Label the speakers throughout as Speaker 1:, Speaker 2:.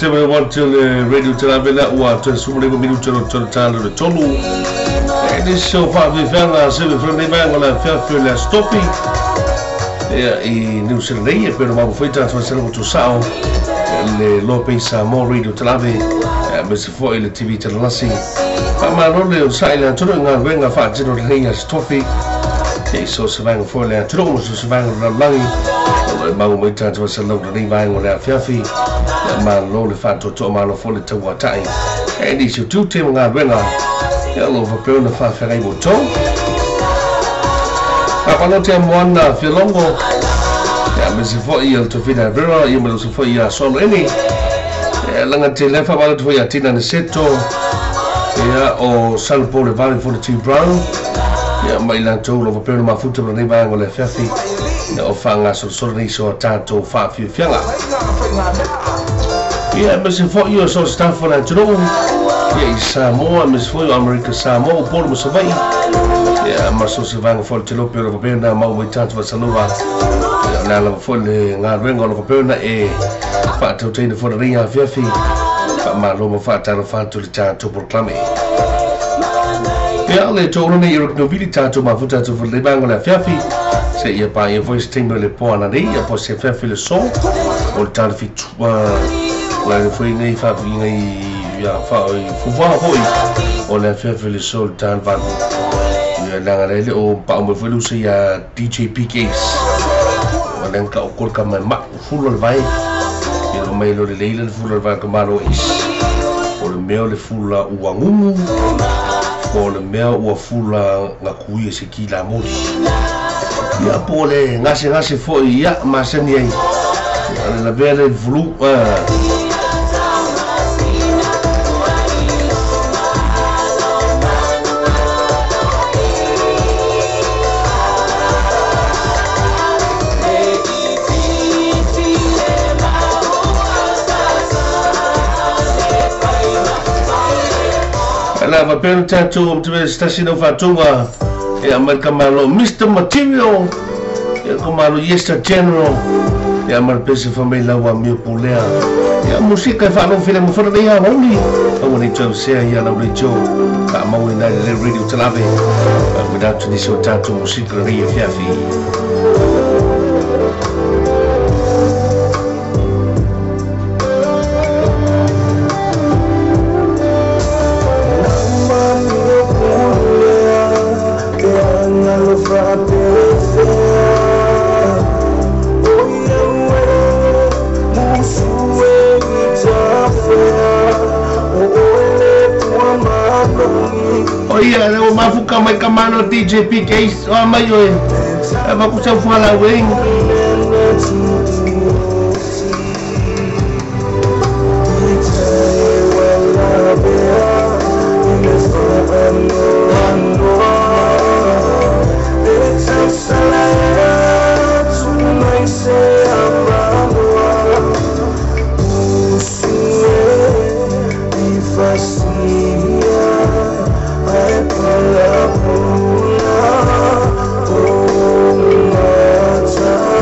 Speaker 1: Te want to radio te la vela wa te sumule ko minuto to talo de tolu e so fa vi fella se vi frone vengo la fa stoppi e New Zealand però ma foi trasferito to sao le Lopesa mo radio te la ve ma se foi le TV te la si ma non le sai to nga venga fa tino le stoppi e so se vengo foi le tro se vengo la langi ma mo trasferito le vengo la fiafi ma lo le fatto to ma lo fole te wa tai e di su tu te nga venga e lo va per una fa fare mo to a quando te mona fi longo ya me si fo io to fina vera io me lo si fo io solo eni e langa te le fa vale to ya tina ne setto ya o salpo le vale for the brown ya mai la to lo va per una futa per ne va ngole fafi o fanga solo ni so tanto fa fi fianga. Yeah, mas for you so stuff for that tro. Yeah, Samoa, mas for America Samoa, por mo sabai. Yeah, mas so se vang for telo pero pena mau mo tanto va salova. Yeah, na la for le nga vengo lo pena e fa to tene for ringa fiafi. Fa ma lo mo fa tano fa to le tanto proclame. Yeah, le to ne iro nobilità to ma futa to for le bango la fiafi. Se ia pa ia voice timbre le pona nei, ia po se fiafi le son. O tal fi la foi nei fa nei ya fa fu va hoi o la fe le sol tan van ya la le o pa mo foi lusi ya DJ PKs o la ka o kol ka ma full vai ya lo mai lo le le full vai ka malo is o le meo le full u angu o le meo u full na kui se ki la mo ya pole ngase foi ya ma se ni la belle vlu la va per tanto tu sta sino fatunga e America malo Mr Material e come lo Yester General e amal pese famiglia wa mio pulea e musica fa non fine mo fare ya only awani to se ya la radio ka mo ina le radio telave without to this tanto musica ria fiafi mafuka mai kamano DJ PK o mai yo e va kusa fala wing
Speaker 2: Oh,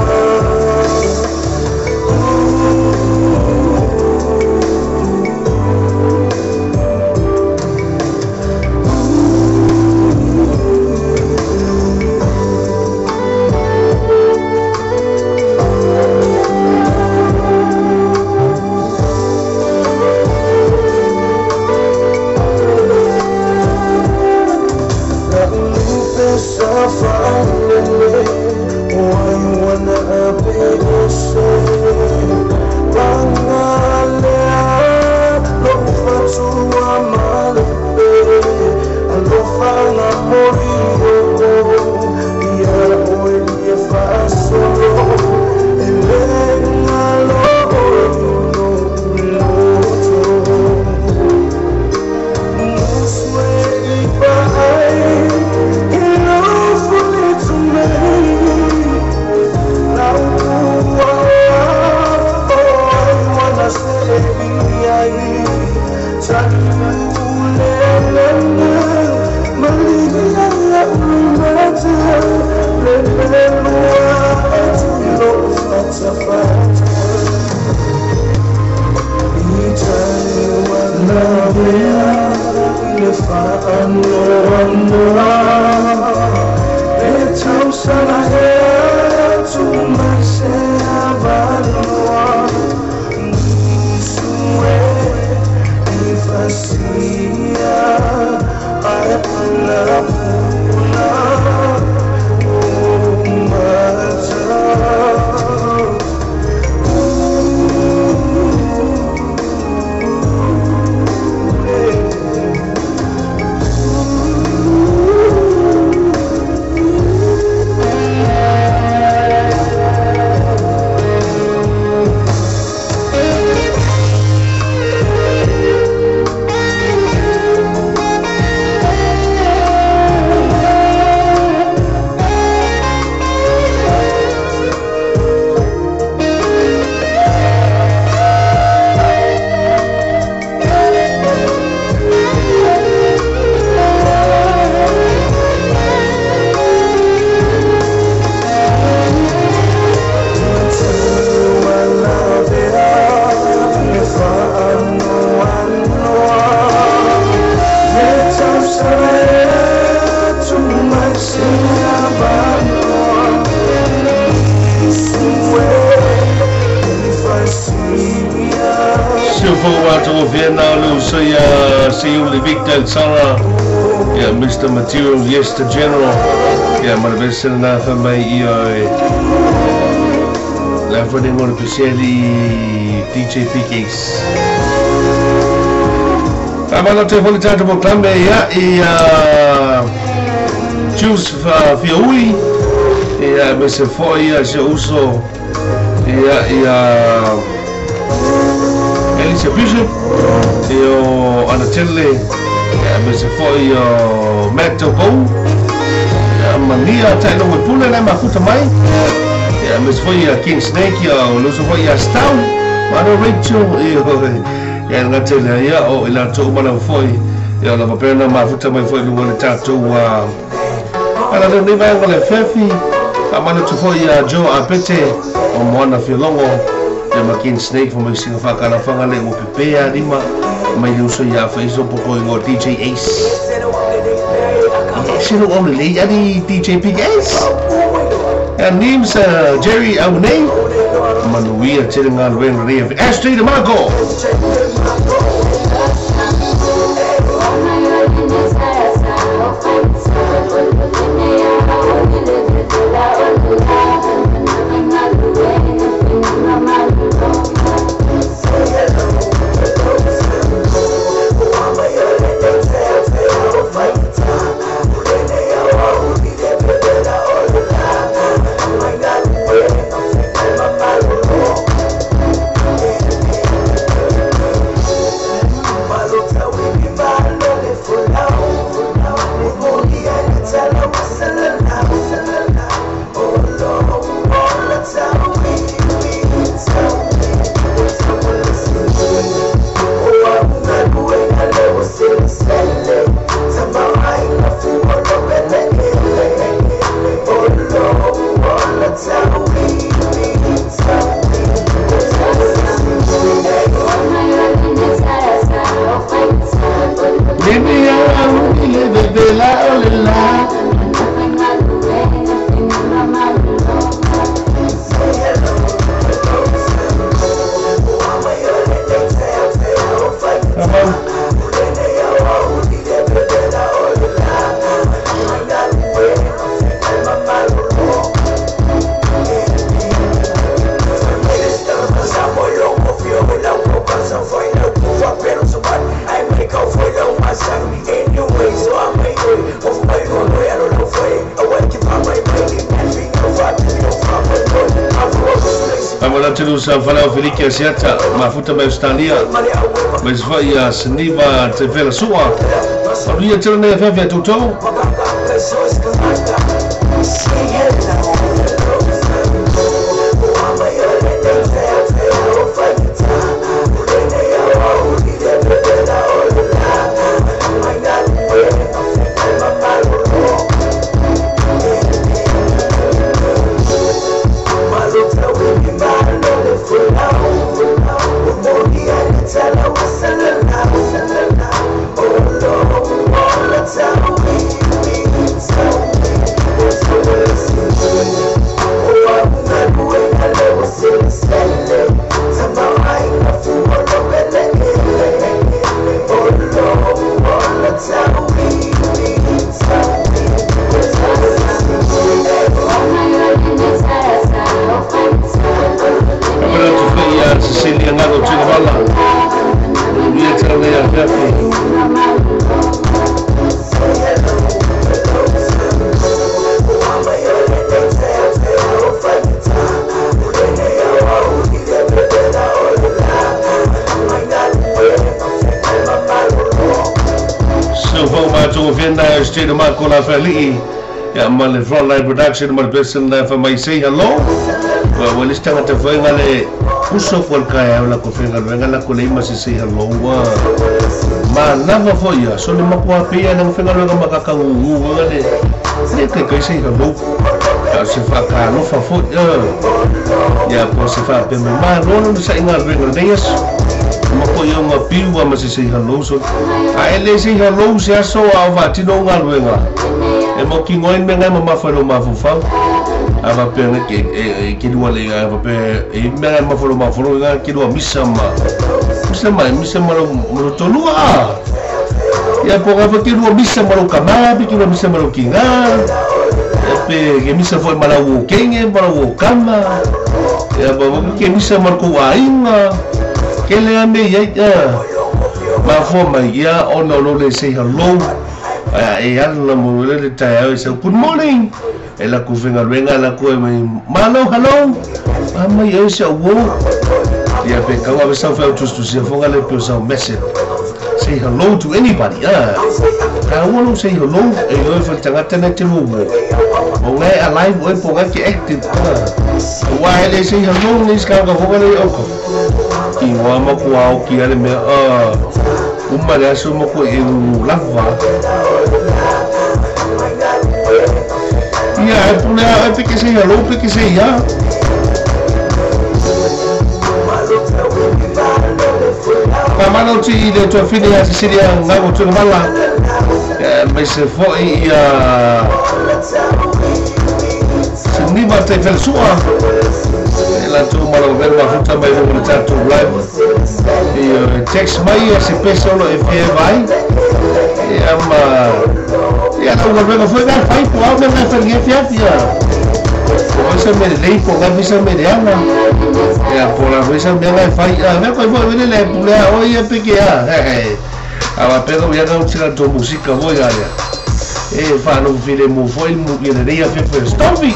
Speaker 1: Still forward to Vienna, Lucia, see you, Victor, Sarah. Yeah, Mr. Materials, yes, the General. Yeah, my best in life, and my life running on officially DJ PKs. I'm not to hold it out of Clambe, yeah, Juice Fioi, yeah, Mr. Foy, also, yeah, Alicia Bishop, Anatole, Mr. Foy, Matt Togo, Mania, Taylor with Puna, and Makuta Mai, Miss Foy, King Snake, Lucy Foy, Stown, Mother Rachel, Ngatela, ila to mana Foy, la mapena Mafuta Mai Foy, Luana Tato, and I don't live on a Fefi, Amana to Foy, Joe Apete, on one of your longo. Makin Snake from Mexico Fakana Fangale will prepare Lima, my usual face of Poco DJ Ace. She only any DJ Big Ace. And name's Jerry Aune. Manuia telling on when Rave Astrid Marco. Falou Felipe Asiata, Mafuta Australia, mas vai a Seniva Tevela Sua. Havia tirado a Fevia Tutou. Straight Marco La Feli, my frontline production, my best in life, and I say hello. Well, it's time to find a push off one guy, like a finger, and I could even say hello. Man, never for you, so the Mapuapi and finger of Macaka who were they can say hello. As if I can offer food, yeah, because if I've been my role, saying I'll bring a days. Mako yung piwa masisi hello so ay lesi hello siya so avati no ngalwenga e mo kingoin menga mama falo mafufa ava pe na ke dua le ava pe e me mafolo nga ke dua misa ma lo tolua ya po ava ke dua misa ma lo kama pe ke dua misa ma lo kinga pe ke misa foi mala wo kenge mala wo kama ya ba ke misa ma ko ainga ke le ame ya ma fo ma ya ono lo le say hello e ala mo le tai so good morning ela ku venga luenga la ku mai malo hello ama yo se wo ya pe ka wa sa fa to se fonga le pe sa message say hello to anybody ka wo say hello e yo fa tanga tena te wo o ngai alive wo po ga ki active wa ele say hello ni ska ga ho le o ko ki wa ma ku au ki ale me uma le aso mo ko e lava ya pula ape que sei hello pe que sei ya Kamano ti de to fini ya siria ngabo to mala mas se foi ni ma te fel sua ela tu malo ver ma futa mai no tato live e text mai se pensa lo e vai e ama ya no me foi dar fai po algo na fangia fiafia Cosa me lei po ga visa me reanga ya por la visa me ga fai me ko vo vele le pula oi e pequea ava pedo ya no tira to música voi galia e fa no file mo foi mo vineria fe stovi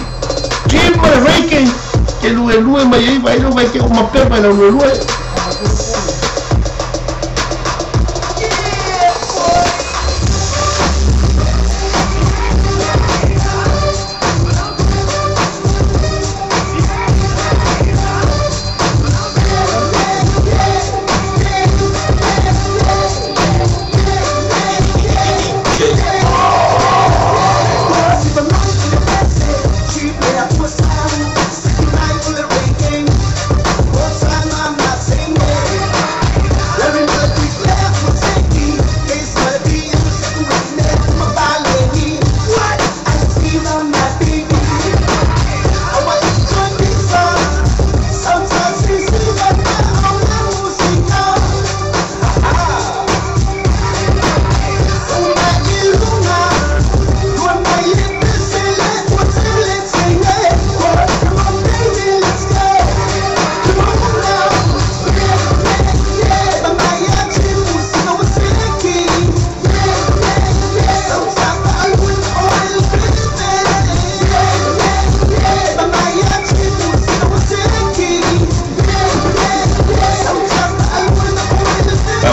Speaker 1: Jim Reiki que lue mai vai no vai que uma pepa no lue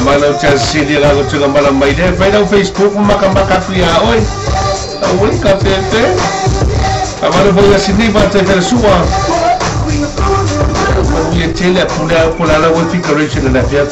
Speaker 1: Mana casi dia lagu tu malam mai dia vai no Facebook makan pia oi oi kafe amaro foi sini bate ter sua dia tele pula la configuration na pia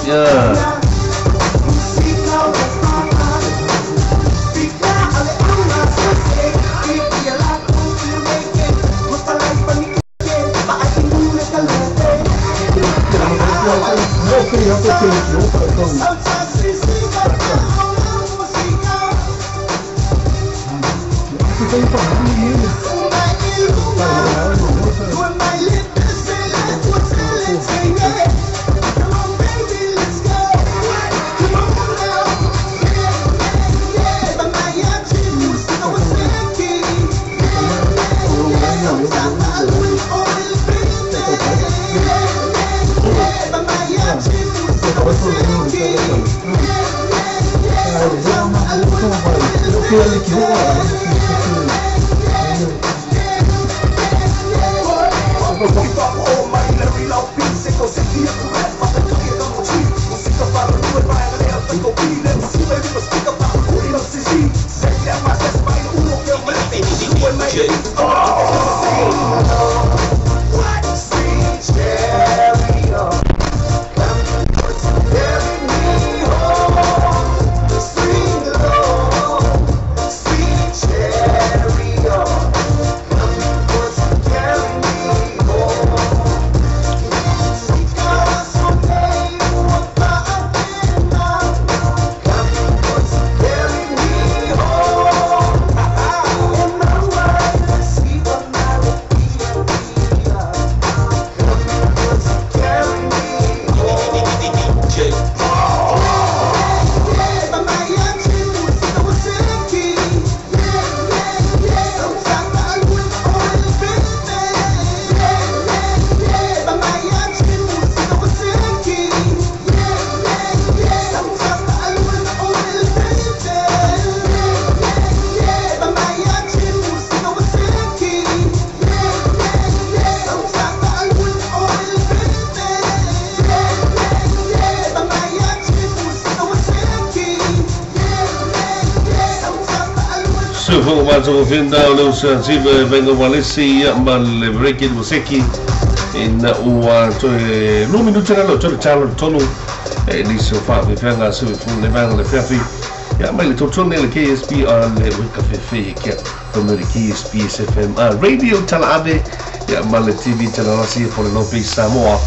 Speaker 1: So for ma so finda lo sa sive vengo malesi ma le break museki in ua to no minuto na lo to chalo tonu ni so fa vi fanga so fu le vanga le fiafi ya mai le to le KSP le wika fe ke from the KSP SFM radio Talabe ya ma le TV Talarasi for the Lope Samoa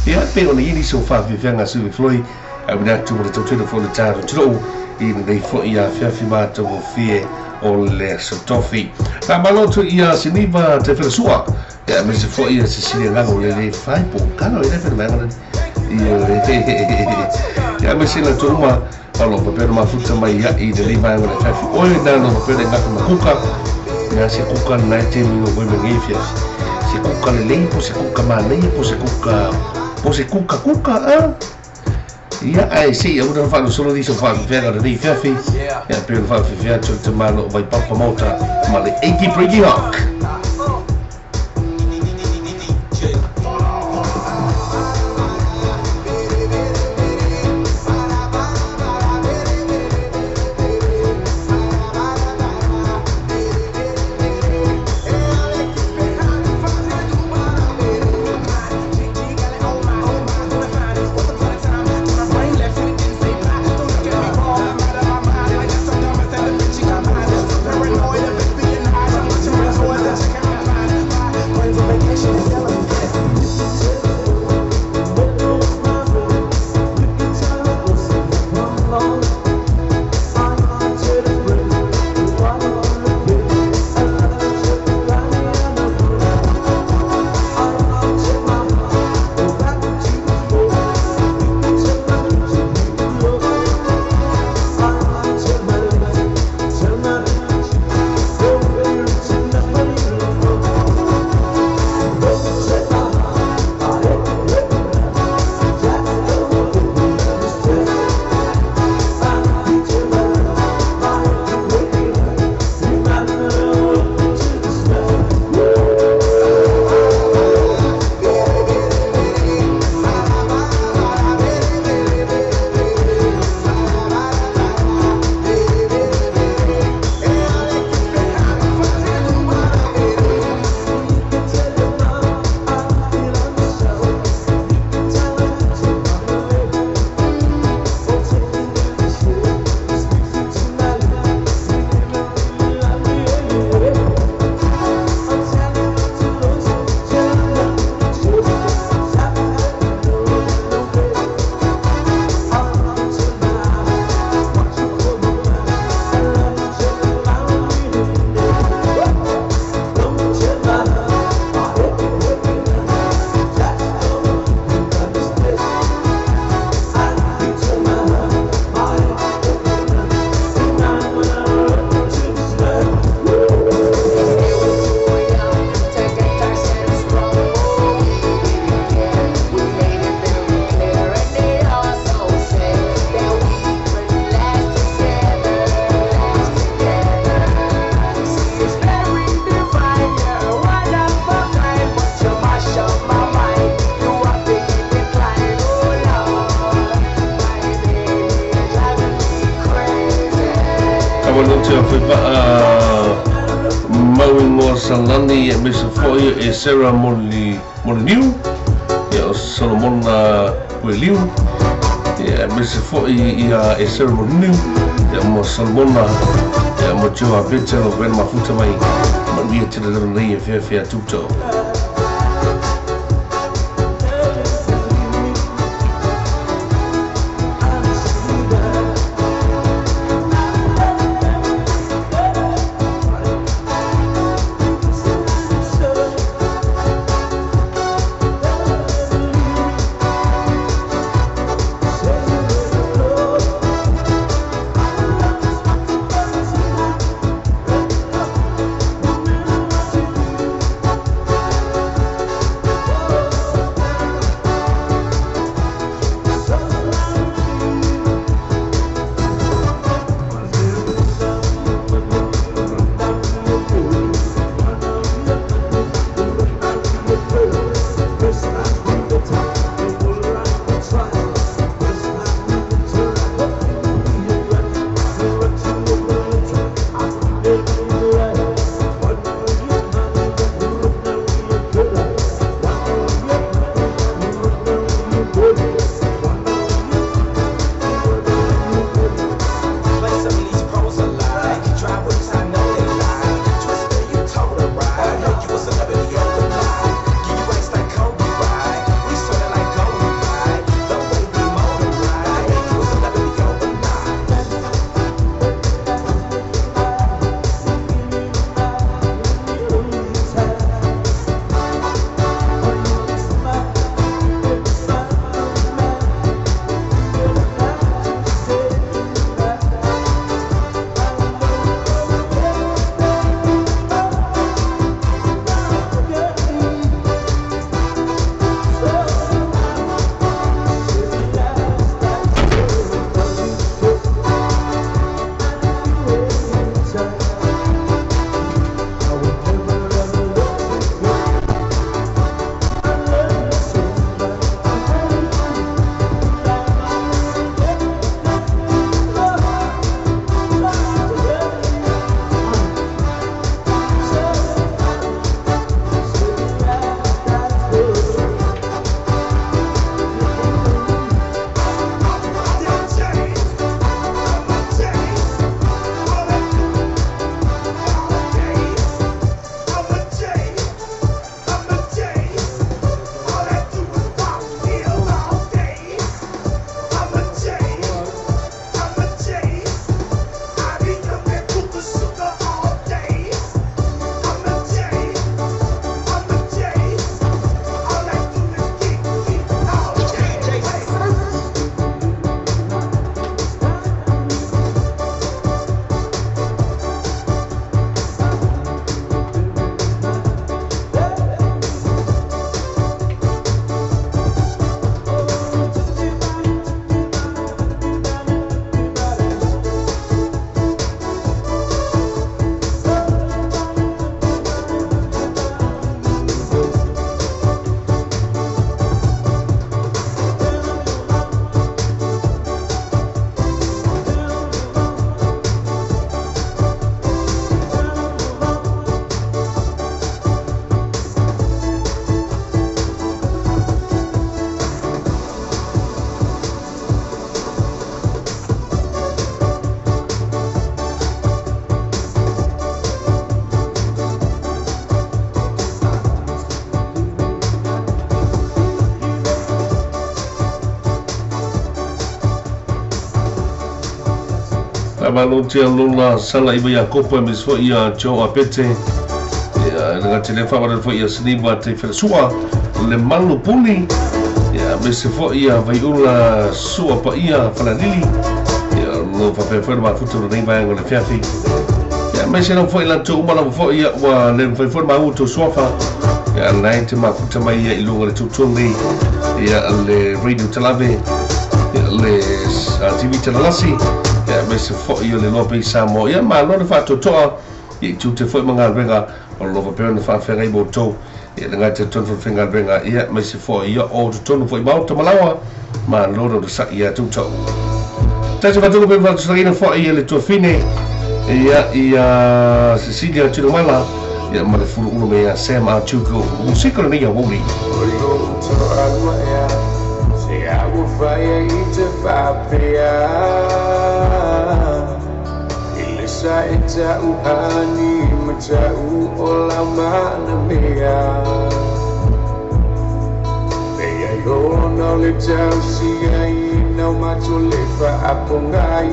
Speaker 1: ya pe on ni so fa vi fanga so vi floi abina to le to for the taro to in the fo ya fiafi ma to fie o le sotofi na maloto ia siniva te fesua ya me se fo ia se sini nga o le fai po kana ile pe manga ya me se la turma alo pe ma futa mai ya i de liva ngale fafi o na no pe de ngaka makuka ya se kuka 19 no bo me ngifia se kuka le limpo se kuka ma le po se kuka ia ai si eu não falo solo disso falo vera de fafi ya pe fa fi to te malo vai papa mota male eki pretty hawk Salani Mr. Foy e Sarah Molyneux ya Solomon Weliu ya Mr. Foy e Sarah Molyneux ya mo Solomon ya mo Joa Peter o ben mafuta mai mania te le nei e fea tuto Abalo tia lula sala iba ya kopo mis fo ia Joe Apete. Ya nga tele fa wala fo ia sniba te sua le manu puli. Ya mes fo ia vai ula sua pa ia falanili. Ya no fa pe ma futuro nei vai ngole fiafi. Ya mes não foi lá tu uma não foi ia wa le foi for ma uto sofa. Ya nai te ma futa mai ia ilunga le tutungi. Ya le radio telave. Le TV telasi. Ya mes fo ia le lope samo. Ya ma lo fa to to. I tu te foi manga venga o lo fa pe fa fa ngai boto. Ya nga te ton fa ngai venga ia mes fo ia o to ton foi ba to malawa. Ma lo do sa ia tu to. Tasi fatulu pe fa sarina fo ia le to fine. Ia Cecilia Chilomala ia male fulu uno mea sema chuko musika ni ya woli se agu faya ite papea ilesa ita uhani macau olama na mea mea yona le tau siai na macho le fa apongai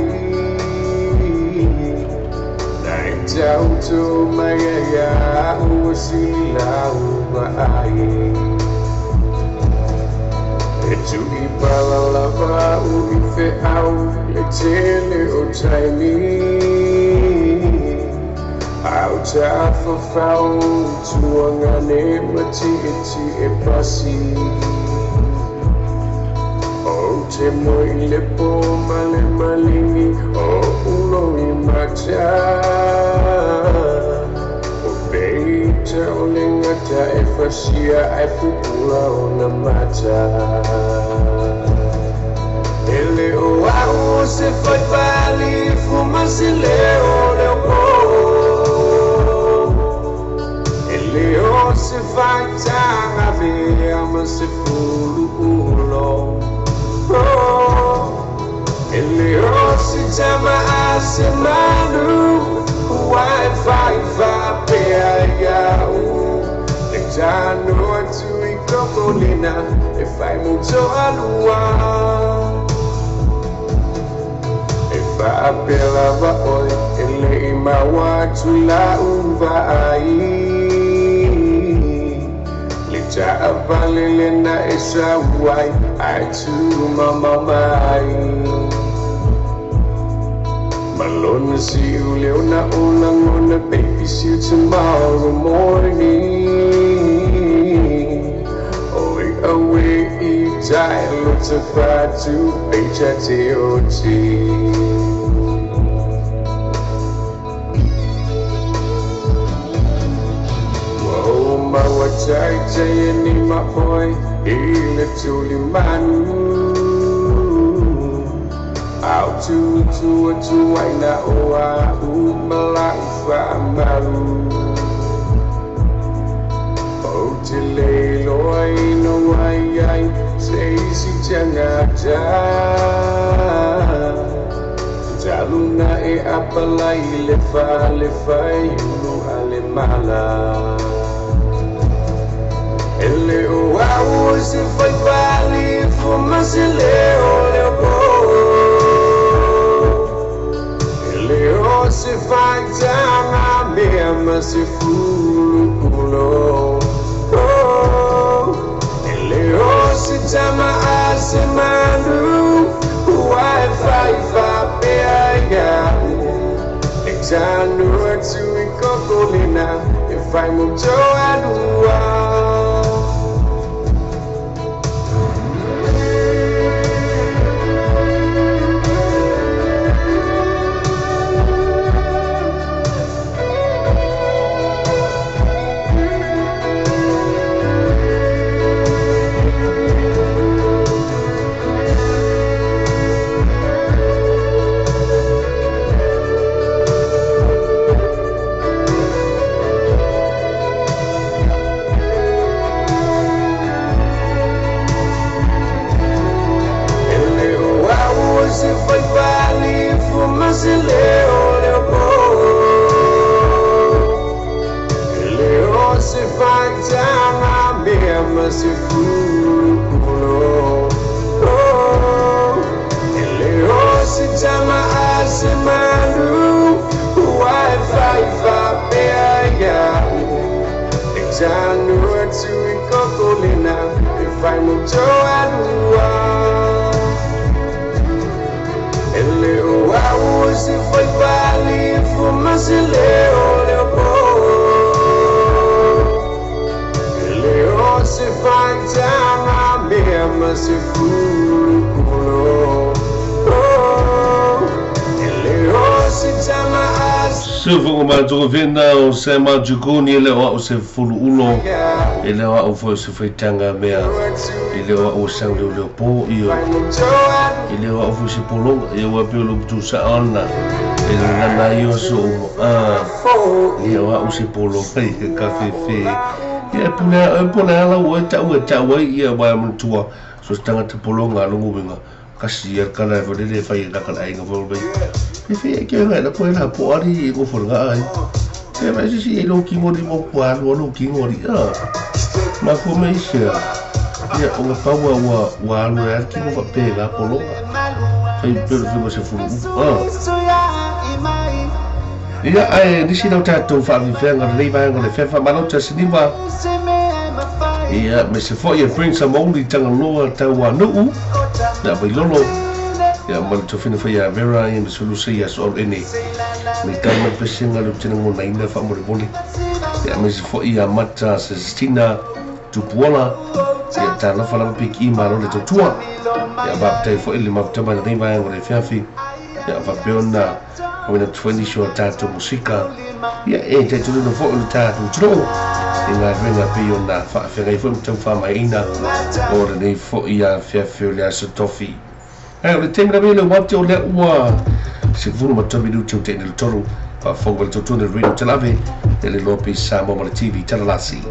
Speaker 1: jauh tu maya usila ubai itu ibala lava uife au letele otaimi au tafa fau tuangane mati eti epasi o te moi lepo male malingi o ulo imacha Olengata efasia efupula ona mata ele o au se foi vali fumasi leo leo ele o se vai tanga via mas se fulu ele o se chama asemanu Wi-Fi ya Jano tu ikokolina if I mucho alua if I pelava oi ele imawa tula uvai lita avalelena esa wai I tu mama mai Malone see you leona ulang on the baby see you tomorrow morning away each time looks a far to HTOT Whoa, my what I say any my boy he literally man out to I know malafa maru Tile loi no ai sei si jangata jaluna e apalai le fa no ale mala ele o au se foi vali fumasile o ele o se vai tanga me mas fulu kulo Chama asemanu Wi-Fi ya Ejanu atu ikokolina if I mucho adua Silva matou vena o se majukuni ele o se fulu ulo ele o foi se foi tanga mea ele o sang le po io ele o foi se polo e o pelo tu sa ona ele na io so ele o se polo kai cafe fe e puna la o ta ia ba mutua so tanga te polo nga lungu binga kasi er kala le fai da kala inga volbe e fe ke nga la ko la po ari ko forga ai e ma si lo ki mo di mo kwa lo ki mo di ma ko me sia ya o pa wa lo er ki mo pe ga polo fai per fi se fu ya ai di si no ta to fa vi fe nga le ba nga le fe fa ma no ta si ni ba ya me se fo ye bring some only tanga loa ta wa no na bai lolo ya mal to fina fa ya vera in solusi ya so any me kai ma pesinga lu tena mo naina fa mo boni ya me se fo ya mata se stina tu puola ya ta la fa la piki ma ro le to tua ya ba tai fo ile ma ta ba nei ba ngore fiafi ya va peona o na 20 show ta to musika ya e te tu no fo le ta tu tro inga venga peona fa fe gai fo tau fa mai ina o nei fo ya fiafi le so tofi le temera vele wate o le ua se vunu matomi du tau te nil toru pa fonga le totuna le radio telave e le lopi sa mo le TV talalasi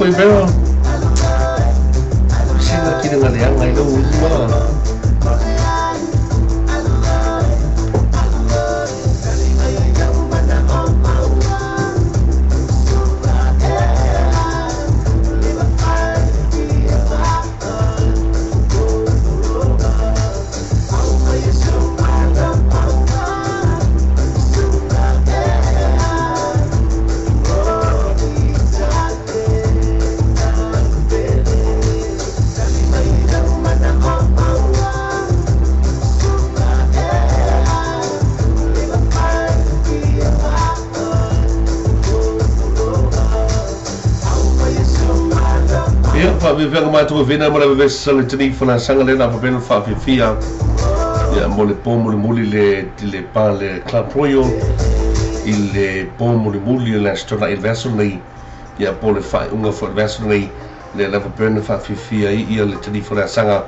Speaker 1: foi vero sino kini nga liang ngai lo vi venga mai tu vina mara ve sale tini fana sanga le na papel fa fia ia mo le po muli le pa le Club Royal i le po muli le stona il verso nei ia po le fai unga fo verso nei le leva burn fa fifia ia le tani fo la sanga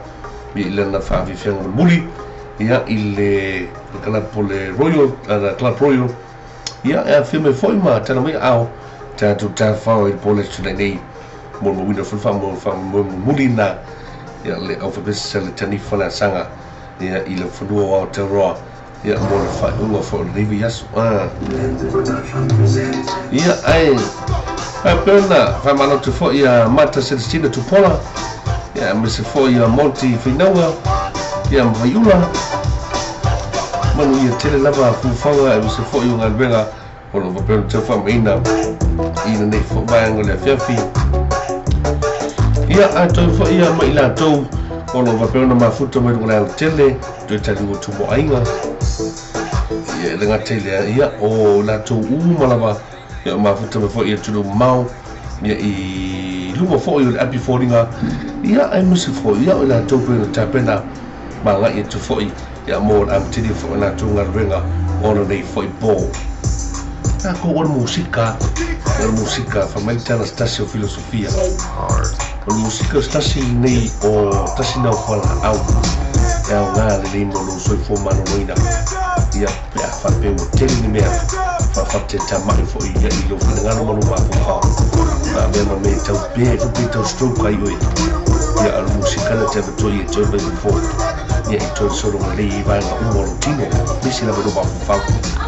Speaker 1: i le na fa fifia muli ia i le kana po le Royal Club Royal ia e filme foi ma tana mai au ta tu ta fa i po le stona nei mo window fa muli na ia le au fa le tani fo la sanga ia i le funua o te roa ia mo le fai unga fo le rivi yasu ia ai pena fa malo tu fo ia mata Celestina Tupola ia me se fo ia Monty Finaua ia mvaiula manu ia tele lava fufaga e se fo ia ngalbenga o lo pena te fa maina ina nei fo baanga le fiafi ia ato fo ia mai la tou o lo pena mafuta mai ngala tele tu tali o tu mo ainga ia le ngatele ia o la tou malava ia mafuta me fo ia tu mau ia i lumo fo ia api foringa ia ai musi fo ia la tou pena tapena manga ia tu fo ia mo am tidi fo na tu ngalbenga o lo nei fo bo ko o musika fa mai tana stasio filosofia o musika stasi nei o tasi na fala au ya nga le mo lo so fo mano noina ia pa fa pe o tele ni mea fa te tamai fo ia i lo fina ngano manu ma fa na me ma me tau pe to stroke ai oi ia al musika na te to ia to be fo ia i to so lo le va na un mo tino misi na lo ba fa aka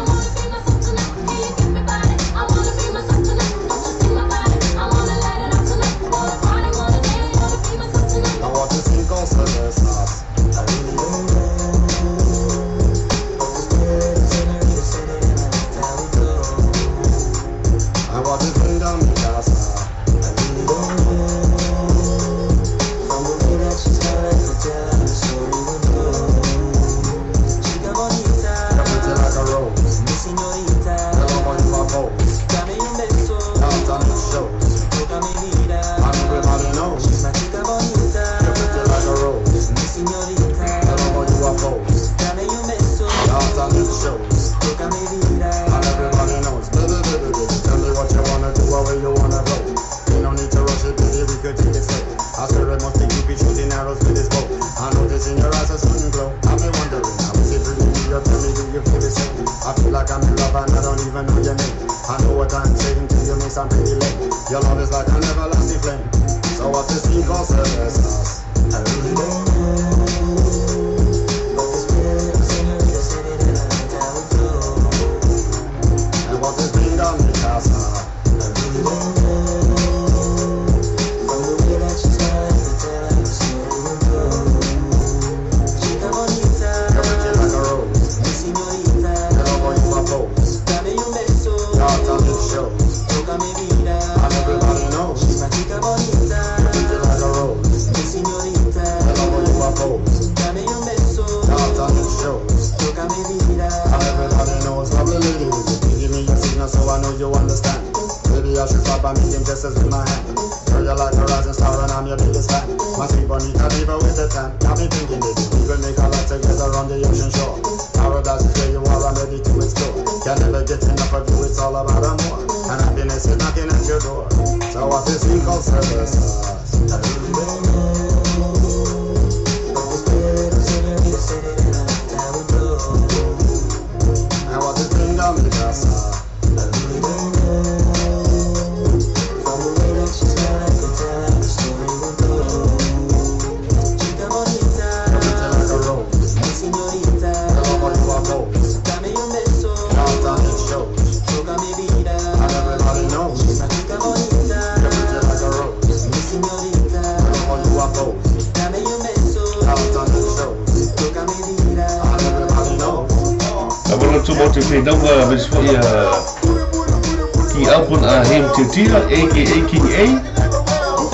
Speaker 1: King A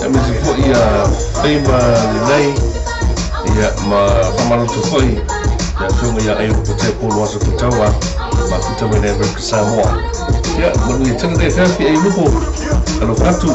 Speaker 1: ya me se foi ia fema nei ia ma famalo tu foi ya fema ia ai ko te polo asa ko tawa ma kuta me never Samoa ya mo ni tana de fa ai lupo alo fatu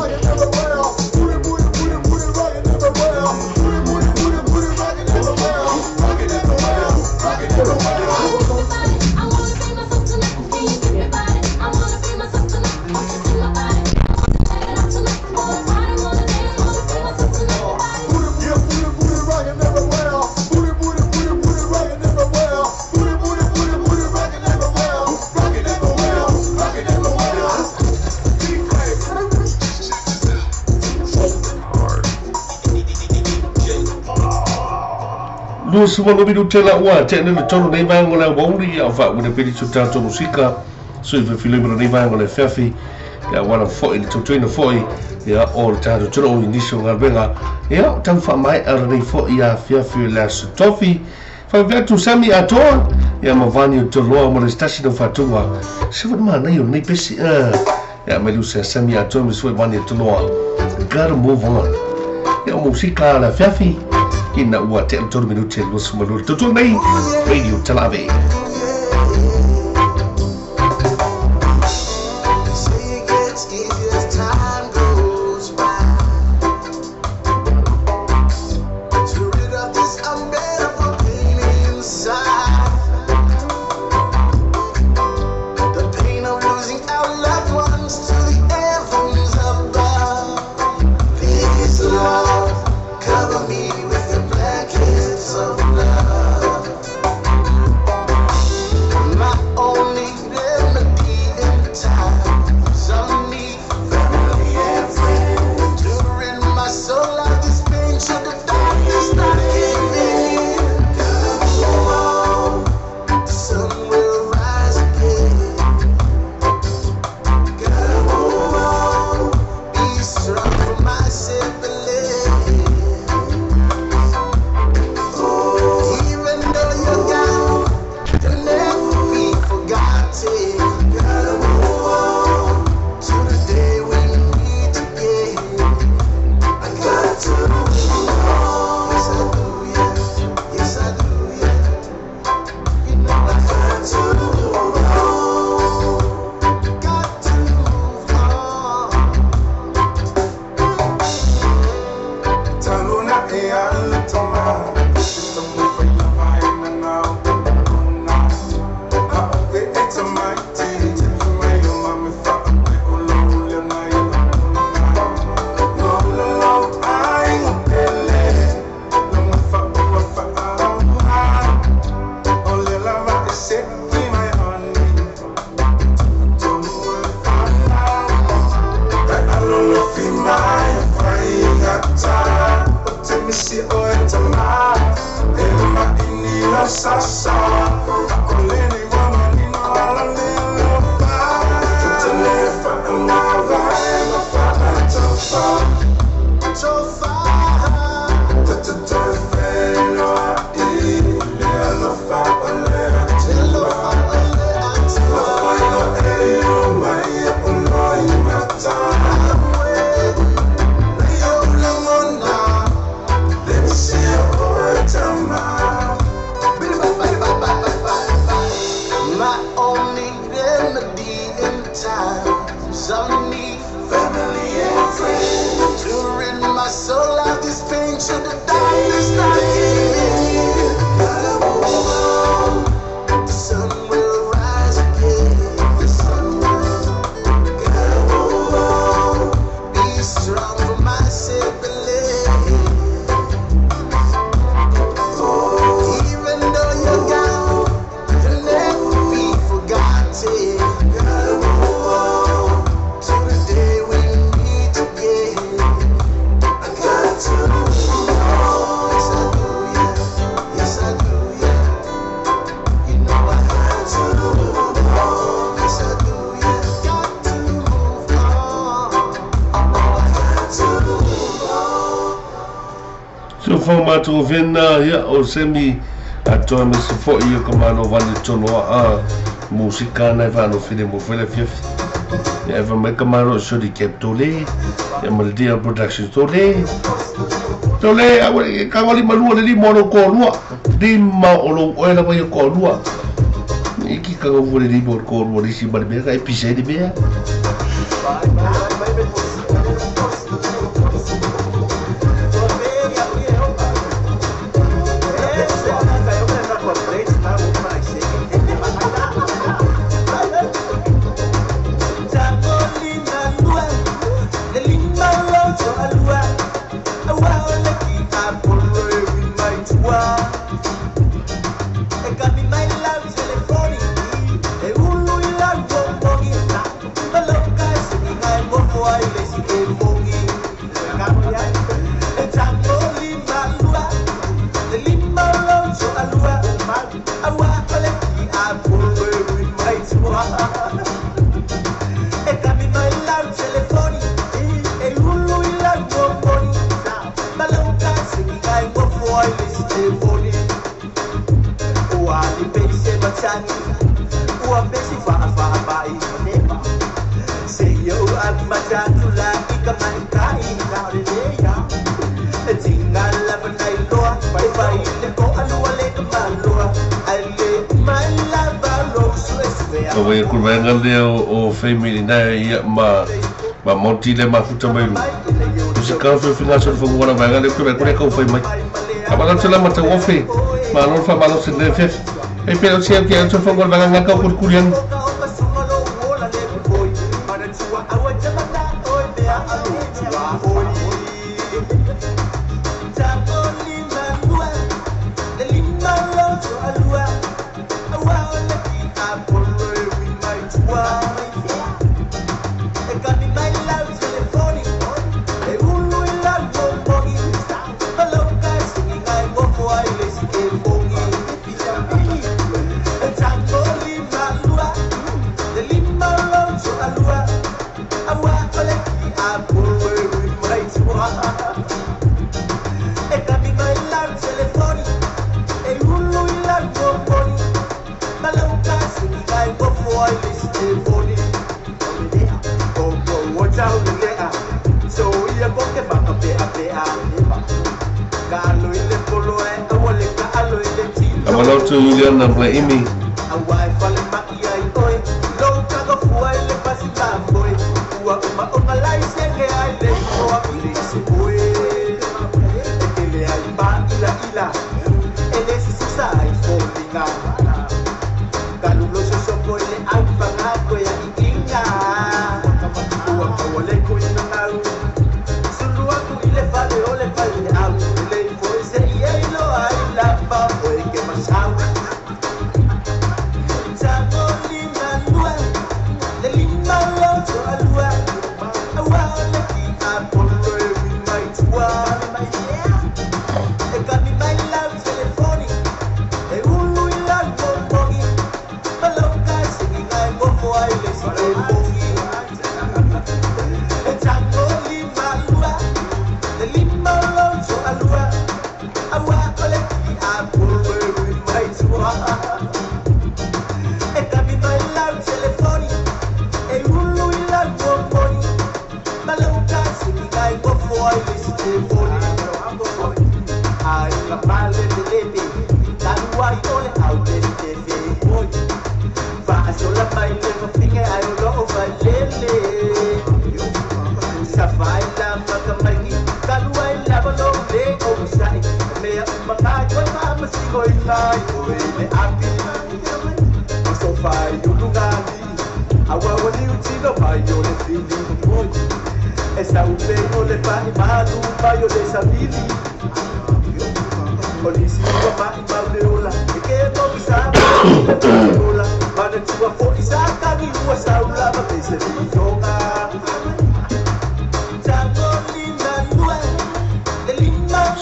Speaker 1: Lua sumalo minuto la ua te ne tonu nei vango la wauri au fa una peli tuta to musika so i filme nei vango le fiafi ya wana foi le tutuina foi ya all tado tro inicio ngalbenga ya tan fa mai ara nei foi ya fiafi la stofi fa vetu sami atoa ya mavani to loa mo le stasi do fatua se va ma nei nei pesi ya melu se sami atoa mi so vani to loa gotta move on ya musika la fiafi Ina ua te amtoro minuti lua sumaluri. Tutu nei, Radio Tel Aviv. Matu vena ya o semi atoa me se fo ia komano vale tono a musika na va no fine mo fele fief ya va me komano so di keptole ya maldia production tole awe kangoli malua le mono ko lua di ma o lo oela ba ko lua iki ka go vole di bor ko lua di si ba be ka episode be
Speaker 2: Got me my love telephone, e un lui la
Speaker 1: Kau kurbangan dia o family na ia ma monti le ma futa mai. Musikal finga so fo ngora bangan le kau fai mai. Abang tu lah macam ofe, malu fa malu sendiri fes. Pero siap que so fo ngora bangan kau kurkulian. Kalau tu Julian nak buat ini.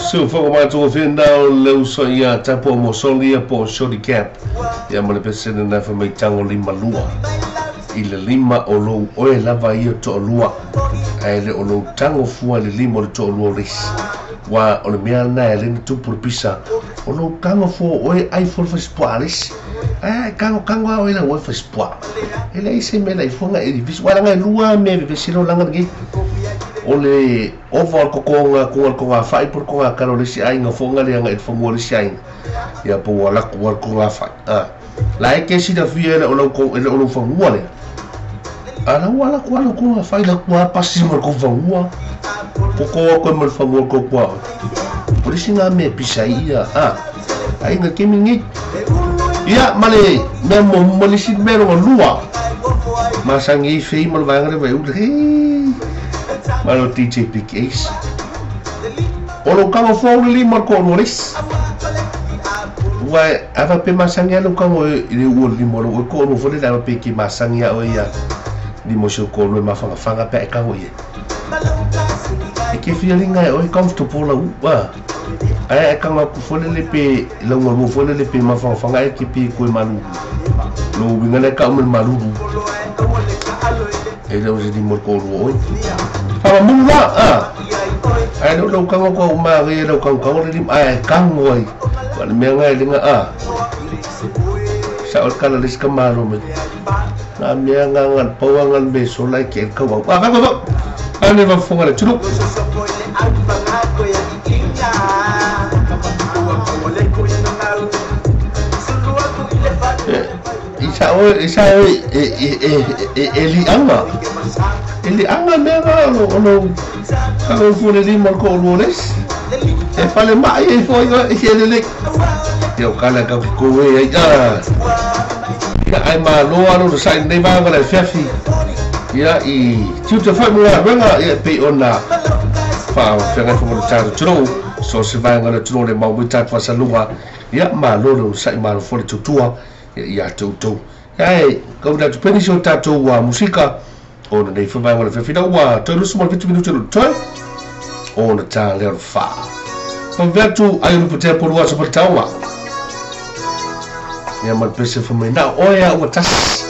Speaker 1: So for my to fin down low so ya tapo mo solia po shori cap ya mo le pesena na fa mai tango lima lua ile lima o lo o e lava ia to lua ai le o lo tango fu le lima to lua ris wa o le mea na le tu por pisa o lo tango fu o e ai for fespalis ai kango o le o fespa ele ise me la ifonga e vis wala nga lua me vesino langa ngi ole over ko fai por ko karo le si ai nga fonga le nga fonga le si ai ya po wala ko fai la ke si da fiera o lo ko le o lo fonga le ala wala ko fai la ko pasi mo ko fonga ko mo fonga ko por si nga me pisaia ai nga ke mingi ya male me mo le si me lo lua masangi fei mo vanga le vai malo DJ PKs olo kamo fo lima ko noris wa ava pe masangya lo kamo ile wo limo lo ko no fo le ava pe ki masangya o ya limo sho ko lo mafanga pe ka o ye e ke feeling ai o comfortable la wa ai ka ma ku fo le pe lo mo fo le pe mafanga e ki pe ko malu lo bingale ka mo malu e lo se limo ko lo Kalau mula ai lo kang ko umari lo kang rim ai kang oi wala me ngai linga sa ol kala lis kamaro me na mea ngangan pawangan beso lai ke kau ba ane ba fonga le tulu isa eli anga mea ono kau fune lima ko lunes e fale mai e foi e ele yo kala ka ko e ya ai ma lo anu sai nei ba ga le fefi ya i tuta foi mo ranga e pe ona fa fenga fo mo tsa tro so se va ga le tro le mau ta fa salunga ya ma lo sai ma fo le tutua ya tutu ai ko da tu penisho tato wa musika ona nei fa va ga le fefi da wa to lu mo 20 minutos no toi ona ta le fa convertu ai no poter por wa so por tawa ya mal pese fa mai na oya o tas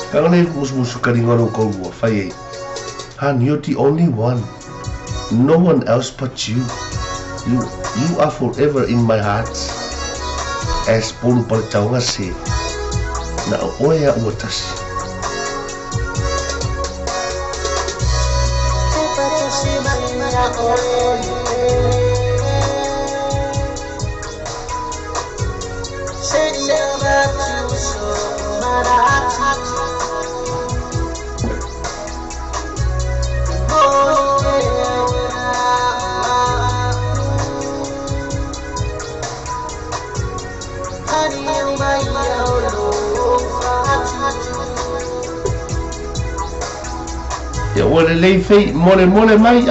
Speaker 1: kang nei mus karingono ko wa fai han you're the only one, no one else but you are forever in my heart as polo para tau ngase na oya o tas ya wale lei fei mole mai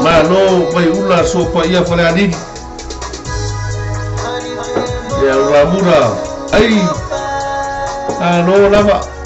Speaker 1: Mano, pai ula sopa ia fale adin. Ya ramura. Ai. Ano lava.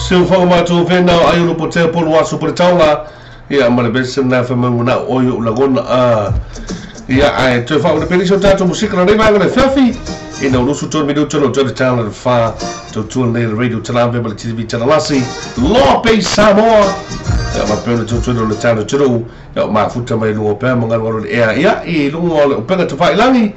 Speaker 1: Seu fo ma tu vena ai no pote polo wa super taunga ia ma le besen na fa manguna o yo la gona ia ai tu fa una película tanto musica na vai na fafi e no lusu ton minuto no ton channel fa to nei radio channel be TV channel lasi lo pe Samoa ia ma pelo to no channel churu ia ma futa mai no pe manga no ia e lo o pega to fa ilangi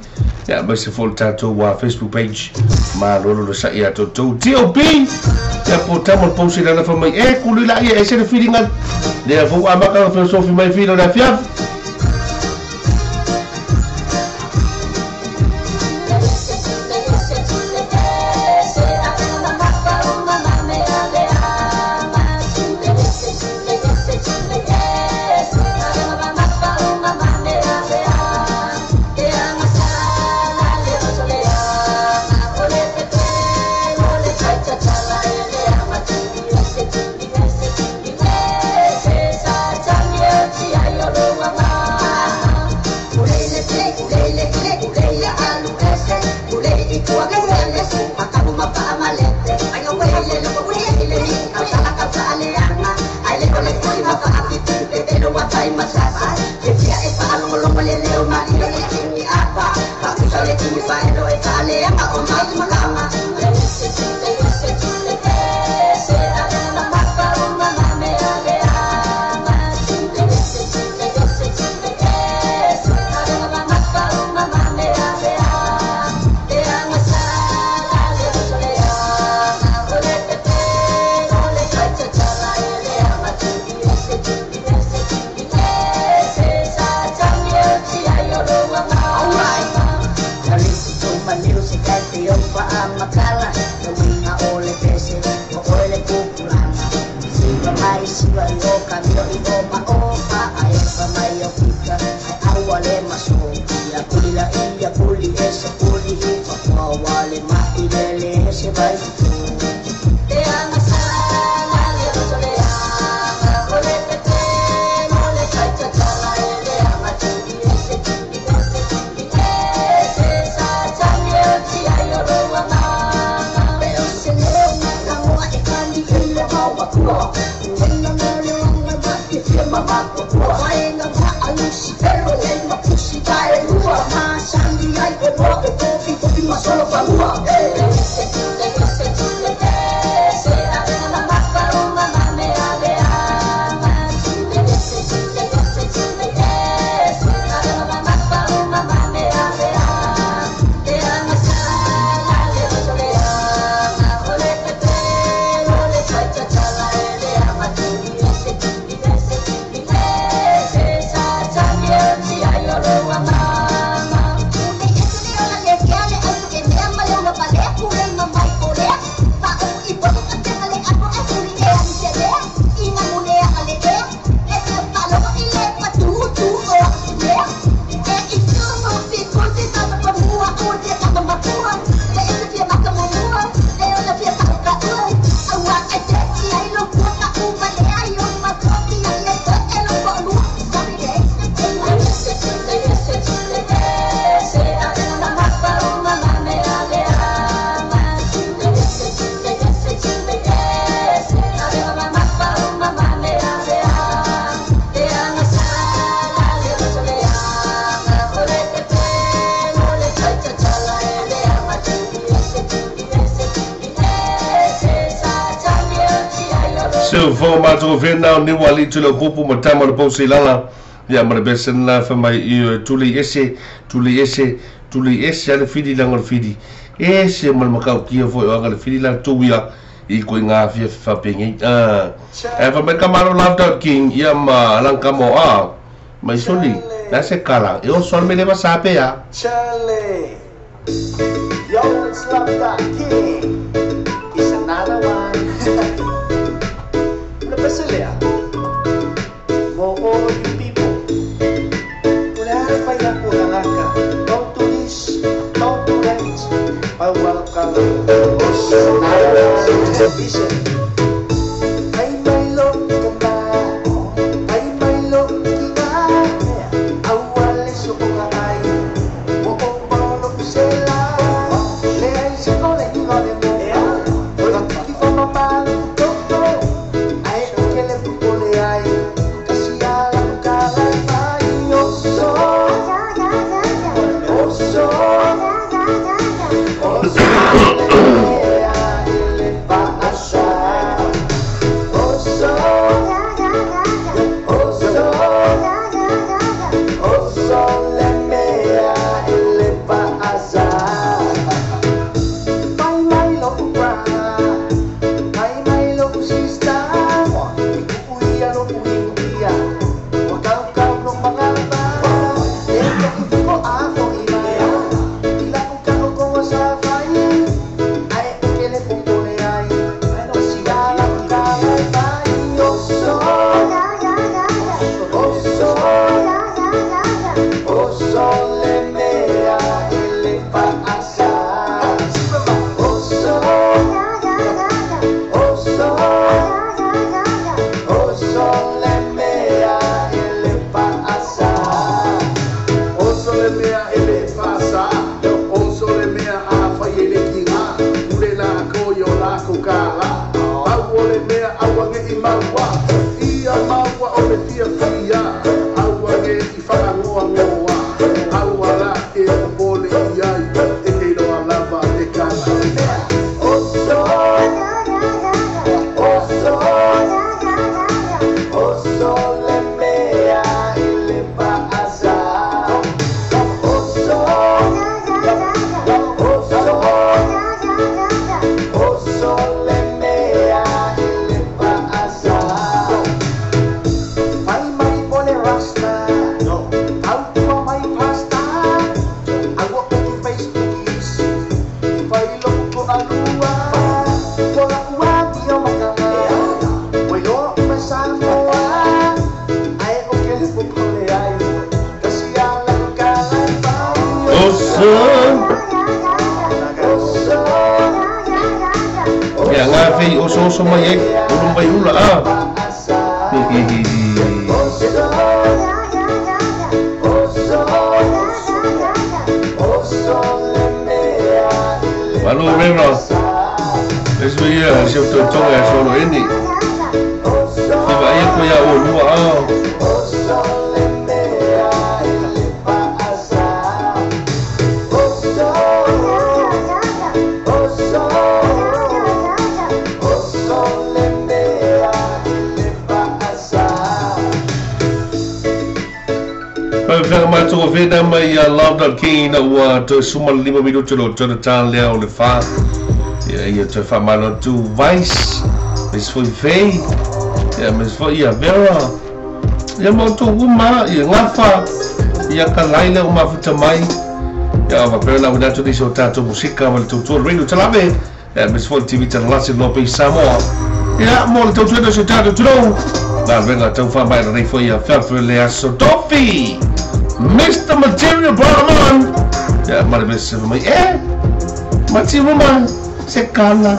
Speaker 1: ia ma se full tato wa Facebook page ma lo sa ia to TOP ia po tamo post ina fa mai e kulila ia e se feeling an dia fu amaka fa so fi mai filo na fiaf Fo ma to vena ni wali to lo popo matama lo posi lala ya ma besen la fa mai tuli ese ale fidi la ngol fidi ese mal makau ki fo ngol fidi la to ya I ko nga fa pengi e fa me kamaro la king ya ma lang kamo mai soli na se kala e o sol me le va sape ya
Speaker 2: Charlie yo it's Laughter King is another one Brasilia, for all you people, wala pa yan po nangaka, don't do this, don't do that, welcome, vision. Ay may log ka na, ay may log ka na, awal iso ko ka ay, muong balog sila, le ay sa kole, wala di pa mapalong,
Speaker 1: so mai ulung mai ula Malu Reno Let's be here siap tuntong ya solo ini Tiba ia ko ya ulua Kaya mato ko vena mai Love That King na ua to sumal 5 minuto lo to ta leo le fa ia to fa malo tu Vice mas foi fei mas foi ia vera ia mo to uma ia ngafa ia kalai le uma futa mai ia va per la una to di soltanto musica ma tu radio talave mas foi TV talasi no pe Samoa ia mo to soltanto tu la venga to fa mai re foi ia fa le aso topi Mr. Material Brahman ya mari bese mai mati mama sekala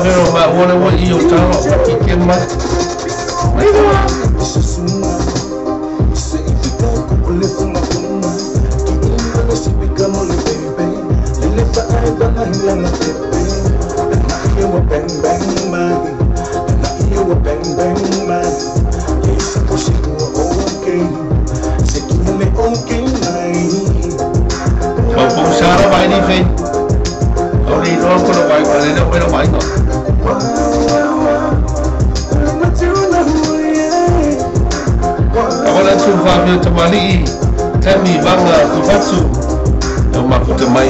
Speaker 1: Pero ma wana wa iyo talo kikin ma Maiwa Maupung sara ba ini fe Ori no ko lo bai pa le no pero bai no Agora tu Fábio Tamali Tami banga kufatsu eu makuta mai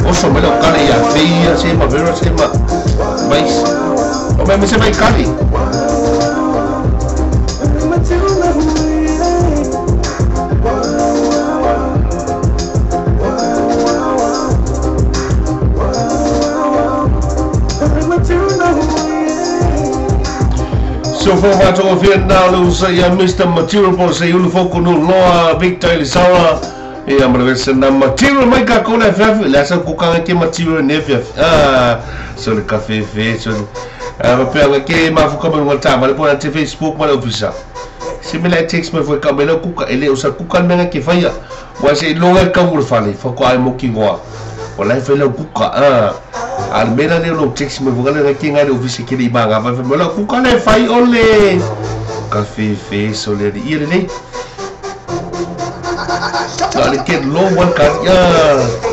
Speaker 1: Oso me lo cari ya fia sema vero sema mais o me se vai cari so for ma to Vietnam lu sa ya Mr Material po sa ulu foku no loa Victor Elisara ya mrevesa na material mai ka kona FF la sa ku ka ke material ne FF so le café so ma pega ke ma fuka mo ngata ma po na Facebook ma official similar text me foi kabela ku ka ele usa ku ka menga ke faya wa se longa ka mur fale fa ko ai mo ki ngoa wala fa le ku ka almena ne lo text me vogale na kinga le official ke di banga fa me la ku ka le fai ole café so le di ile Got to get low one cut, yeah.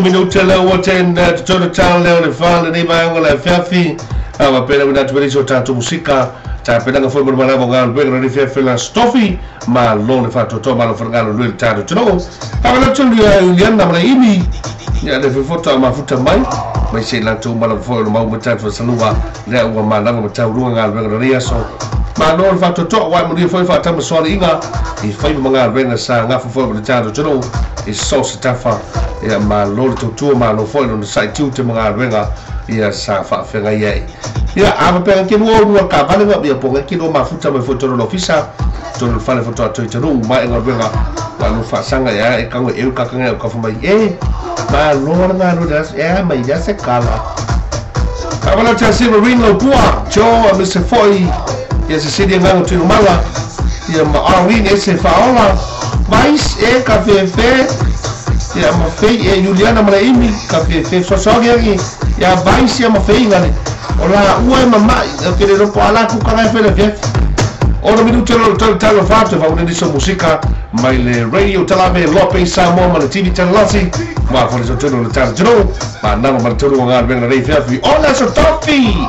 Speaker 1: Minuto leo wote tutoto town leo ni fala ni bango la fiafi ama pena kuna tubelisho tatu musika tapenda ngafo mo mara bonga pena ni fiafi la stofi ma lo ni fa toto ma lo frangalo lo tatu tuno ama tuli yanda mara ini ya de foto mafuta mai se la tu mala fo ma mo tatu salua le wa ma la mo tatu ngal pena ria so ma lo fa toto wa mo fo fa tama so inga I fai mangal pena sa ngafo fo mo tatu tuno is so stafa ya ma lo tu ma lo fo no sai tu te mga renga ya sa fa fenga ye ya aba pe ke mo no ka vale ga ya ponga ki no mafuta me foto no ofisa to no fale foto to te no ma nga renga wa no fa sanga ya e ka ngo e ka nga ka fa mai ma lo nga no das ya mai ya se kala aba no te se ringo bua cho Mr Foi ya se sidi nga no tu mala ya ma arwin ese fa ola mais e ka fe ya ma fei e Juliana Maraimi ka fe so geri ya baisi ma fei ngale ola ua mama ke le ro ala ku ka fe le fe ora minuto lo fatto fa una edizione musica ma il radio talame Lopez Samo ma la TV Talasi ma fuori sotto lo targino ma andiamo a mangiare un albero dei fiafi ola so toffi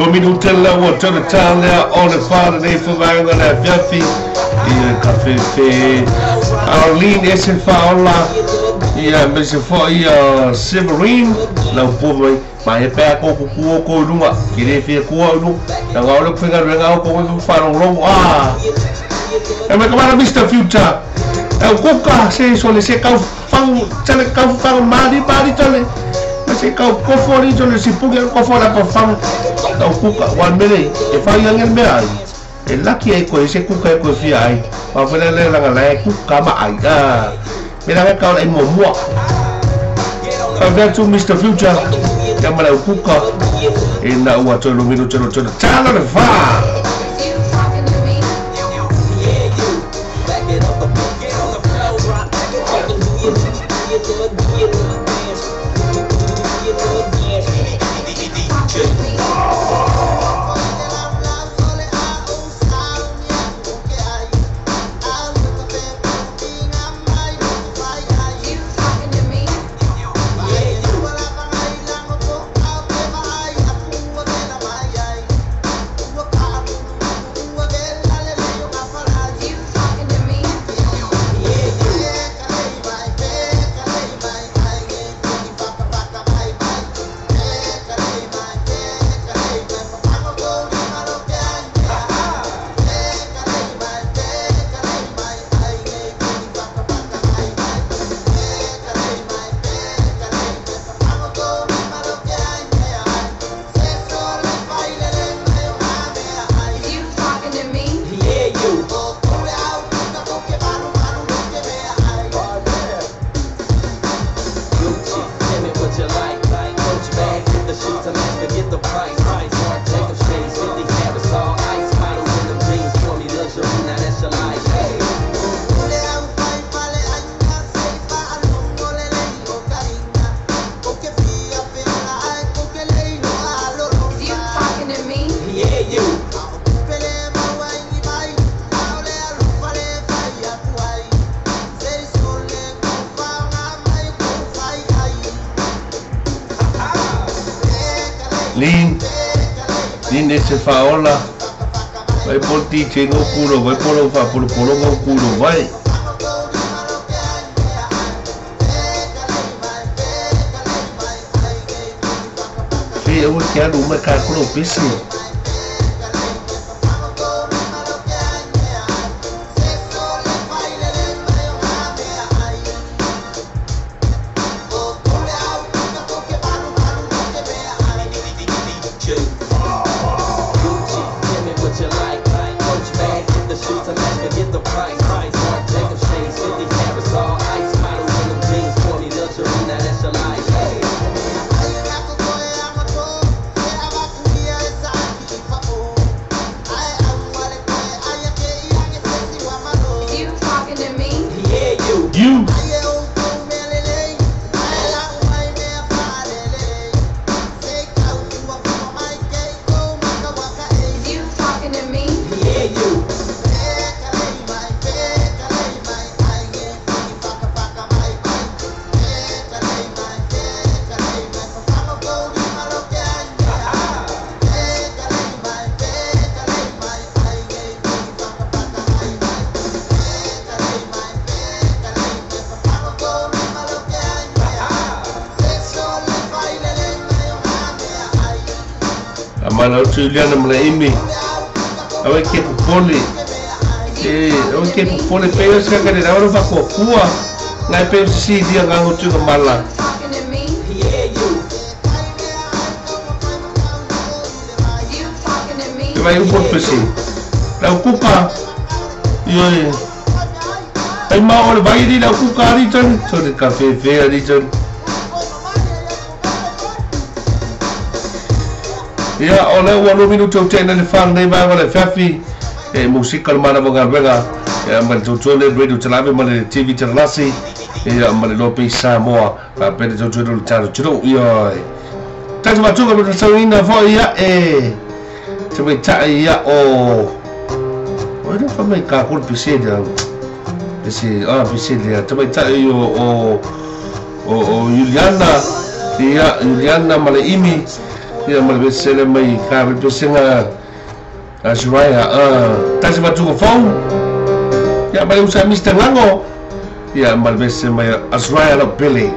Speaker 1: minuta la wa tona tala on the father nei fawanga na fiafi ia cafe fe Arlene ese faola ia me se fo ia Severine la povo mai pe ko ko lunga kire fe ko lu na ngau pe nga ko fa long e me kamara Mr. Future e ko ka se so le se ka fang chale ka fang mari tole se kau kofo ni jole si pugi kofo la kofang kau kuka wan mele e fa yang el mai e laki ai ko se kuka ko fi ai pa pele le la la kuka ma ai me la ka ai mo mo ka ga tu Mr. Future ya mala kuka e na wa to lo minu cholo chala le fa Lin ese faola vai por ti che no culo vai por lo fa por no culo vai fi eu quero uma calculo pisi Mana Juliana mala imi awe ke pole awe ke pole pe ska ka de ora fa ko kua ngai pe si dia nga hotu ka mala vai un po' pesi la kuka yo ai ma ora vai di la kuka ri tan so de cafe fe ri tan ya ole walu minuto tena le fan nei va le fafi e musical mana boga vega e mal totole radio telave mal TV terlasi e mal lope Samoa pa per totole il taro chiro io tanto ma tu come sto in voi ya e se mi tai ya o ora fa mai ka col piseda e si piseda te mai tai io o Juliana ya Juliana male imi ia malvese le mai ka representa Azraia tasi matu ko fau ia mai usa Mr. Lango ia malvese mai Azraia lo Billy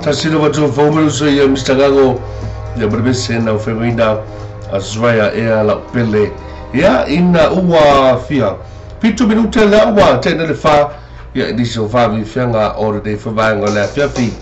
Speaker 1: Tasilo watu mfaume so ya Mr. Gago ya berbese na ufemina Azraia ea la pele ya ina uwa fia pitu minute la uwa tena le fa ya edisho fa mi fianga ore de fa ba ngola fia fi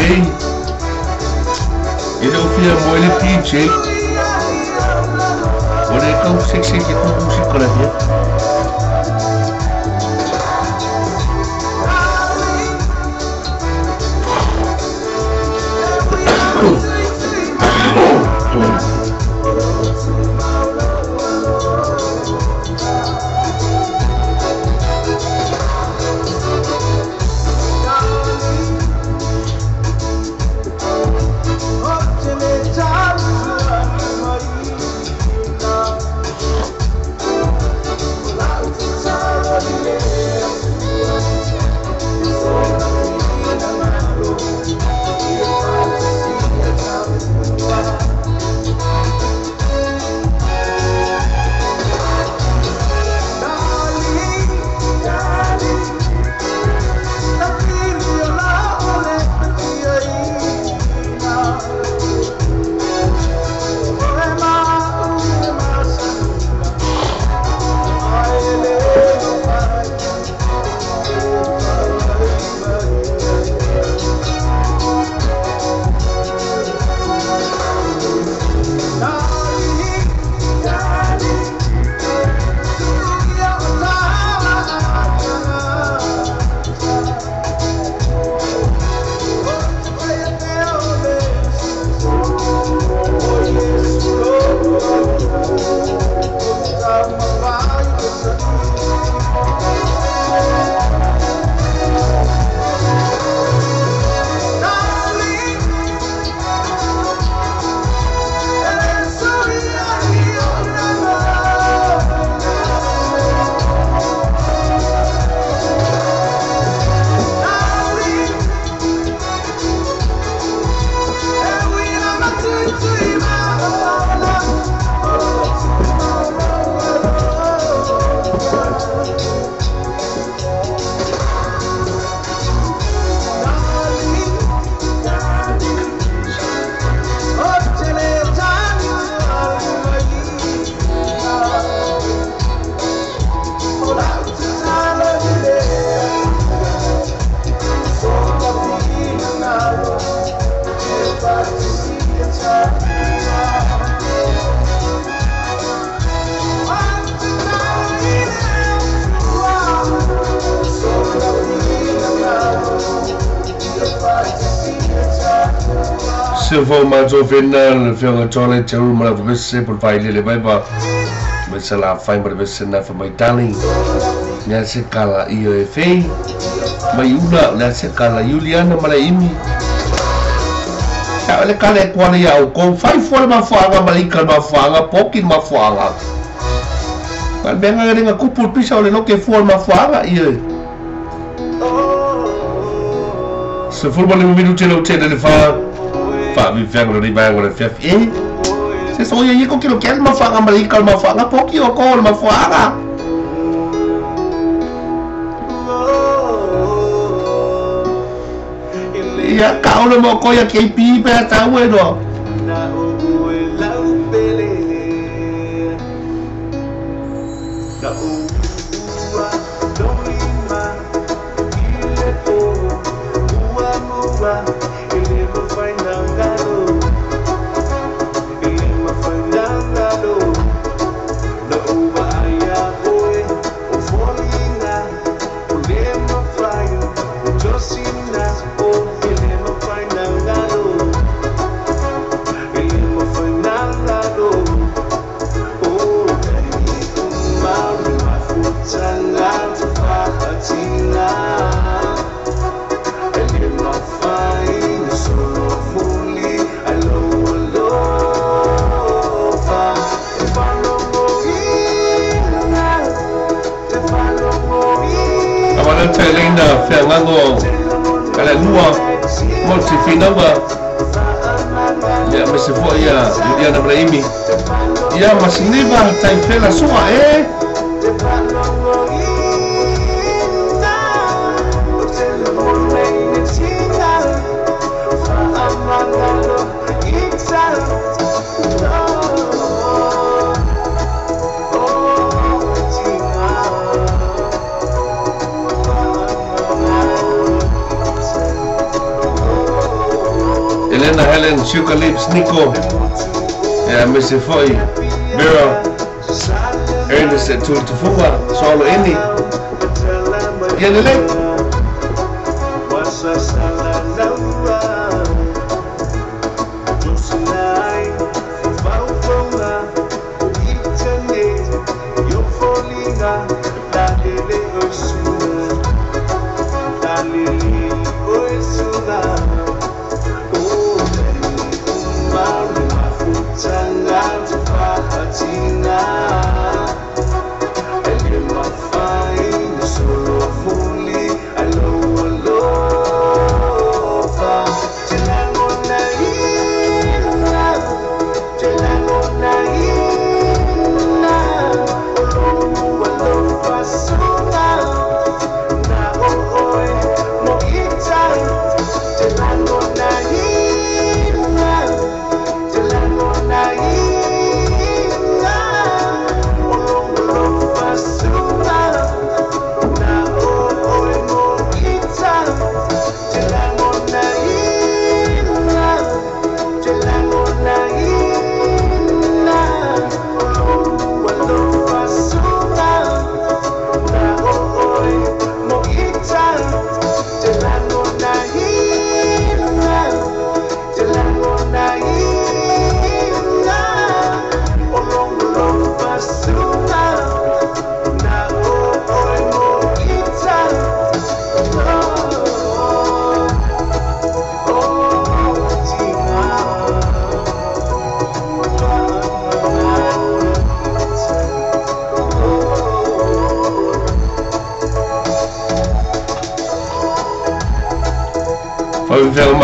Speaker 1: vei. Ele ouvia mo ele DJ. Olha como se que com música lá dentro. Se vou mais ovena le fianga tole te uru mara vese por vai le vai ba me se la fai mara vese na fa mai tali nya se kala io e fei mai una la se kala Juliana mara imi ya le kala kwa ya o ko fai fora ma fanga malika ma fanga pokin ma fanga mal benga ringa kupul pisa le no ke fora ma fanga io se forma le minuti lo tene le fa mi vengono di vengono fiaf se so io con che lo chiamo ma fa malika ma fa la pochi o col ma fa ya caulo mo ko ya ke pi pe ta bueno Fernando kala lua molti finava ya me se foi ya Juliana Brahimi ya masiniva tai fela sua Fiona, Helen, Sugar Lips, Nico, Mr. Foy, Vera, Ernest, Tufuwa, Solo Ini, Yanele.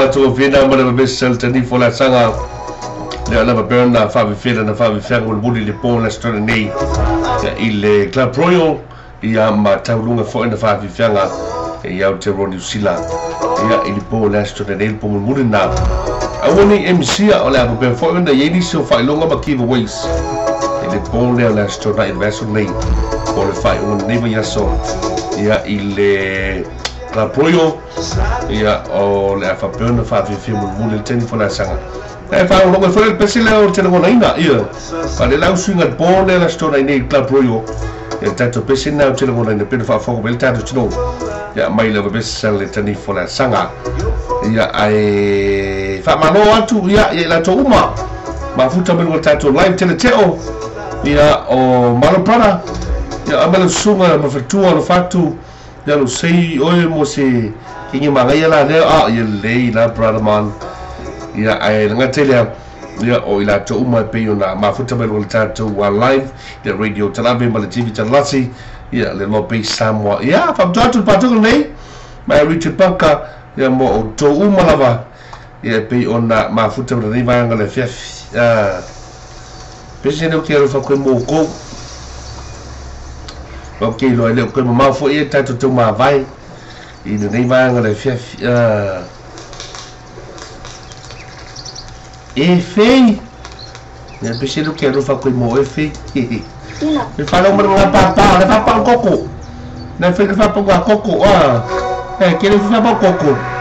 Speaker 1: To Vietnam mana besel tani fola sanga le ala berna fa fela na fa fela ko buli le pon la story nei ya ile Club Royal ya ma taulunga fo na fa fela ya te New Zealand ya ile pon la story nei pon buli na awoni MC ala be fo na yedi so fa longa ba giveaways ile pon la story investment nei ko le fa un nei ya so ya ile Club Royal ia o le fa pena fa fi mu le teni fona sanga e fa o lo foi pesile o tena ngona ina ia pa le lau swinga bone la story nei Club Royal e tato pesina o tena ngona ina pena fa fo bel tato tino ia mai le pesile le teni fona sanga ia ai fa mano atu ia la to uma ma futa me tato live tele teo ia o malo para ia amela sunga ma fatua lo fatu ya lo sei oi mo se kingi mangai la le ya le la brother man ya ai nga tele ya o ila to uma pe na ma futa bel wal tato wa live ya radio talabe ma le tv talasi ya le mo pe samwa ya fa tato pato nei ma Richard Parker ya mo to uma lava ya pe ona ma futa bel ni vanga le fia pe se no quero fa ko mo ko ok lo le ko ma fo e tato to ma vai i nei vanga le fia e fei ne pese lo quero fa ko mo e fei e fa lo mo papa le papa coco na fe fa pa coco che le fa pa coco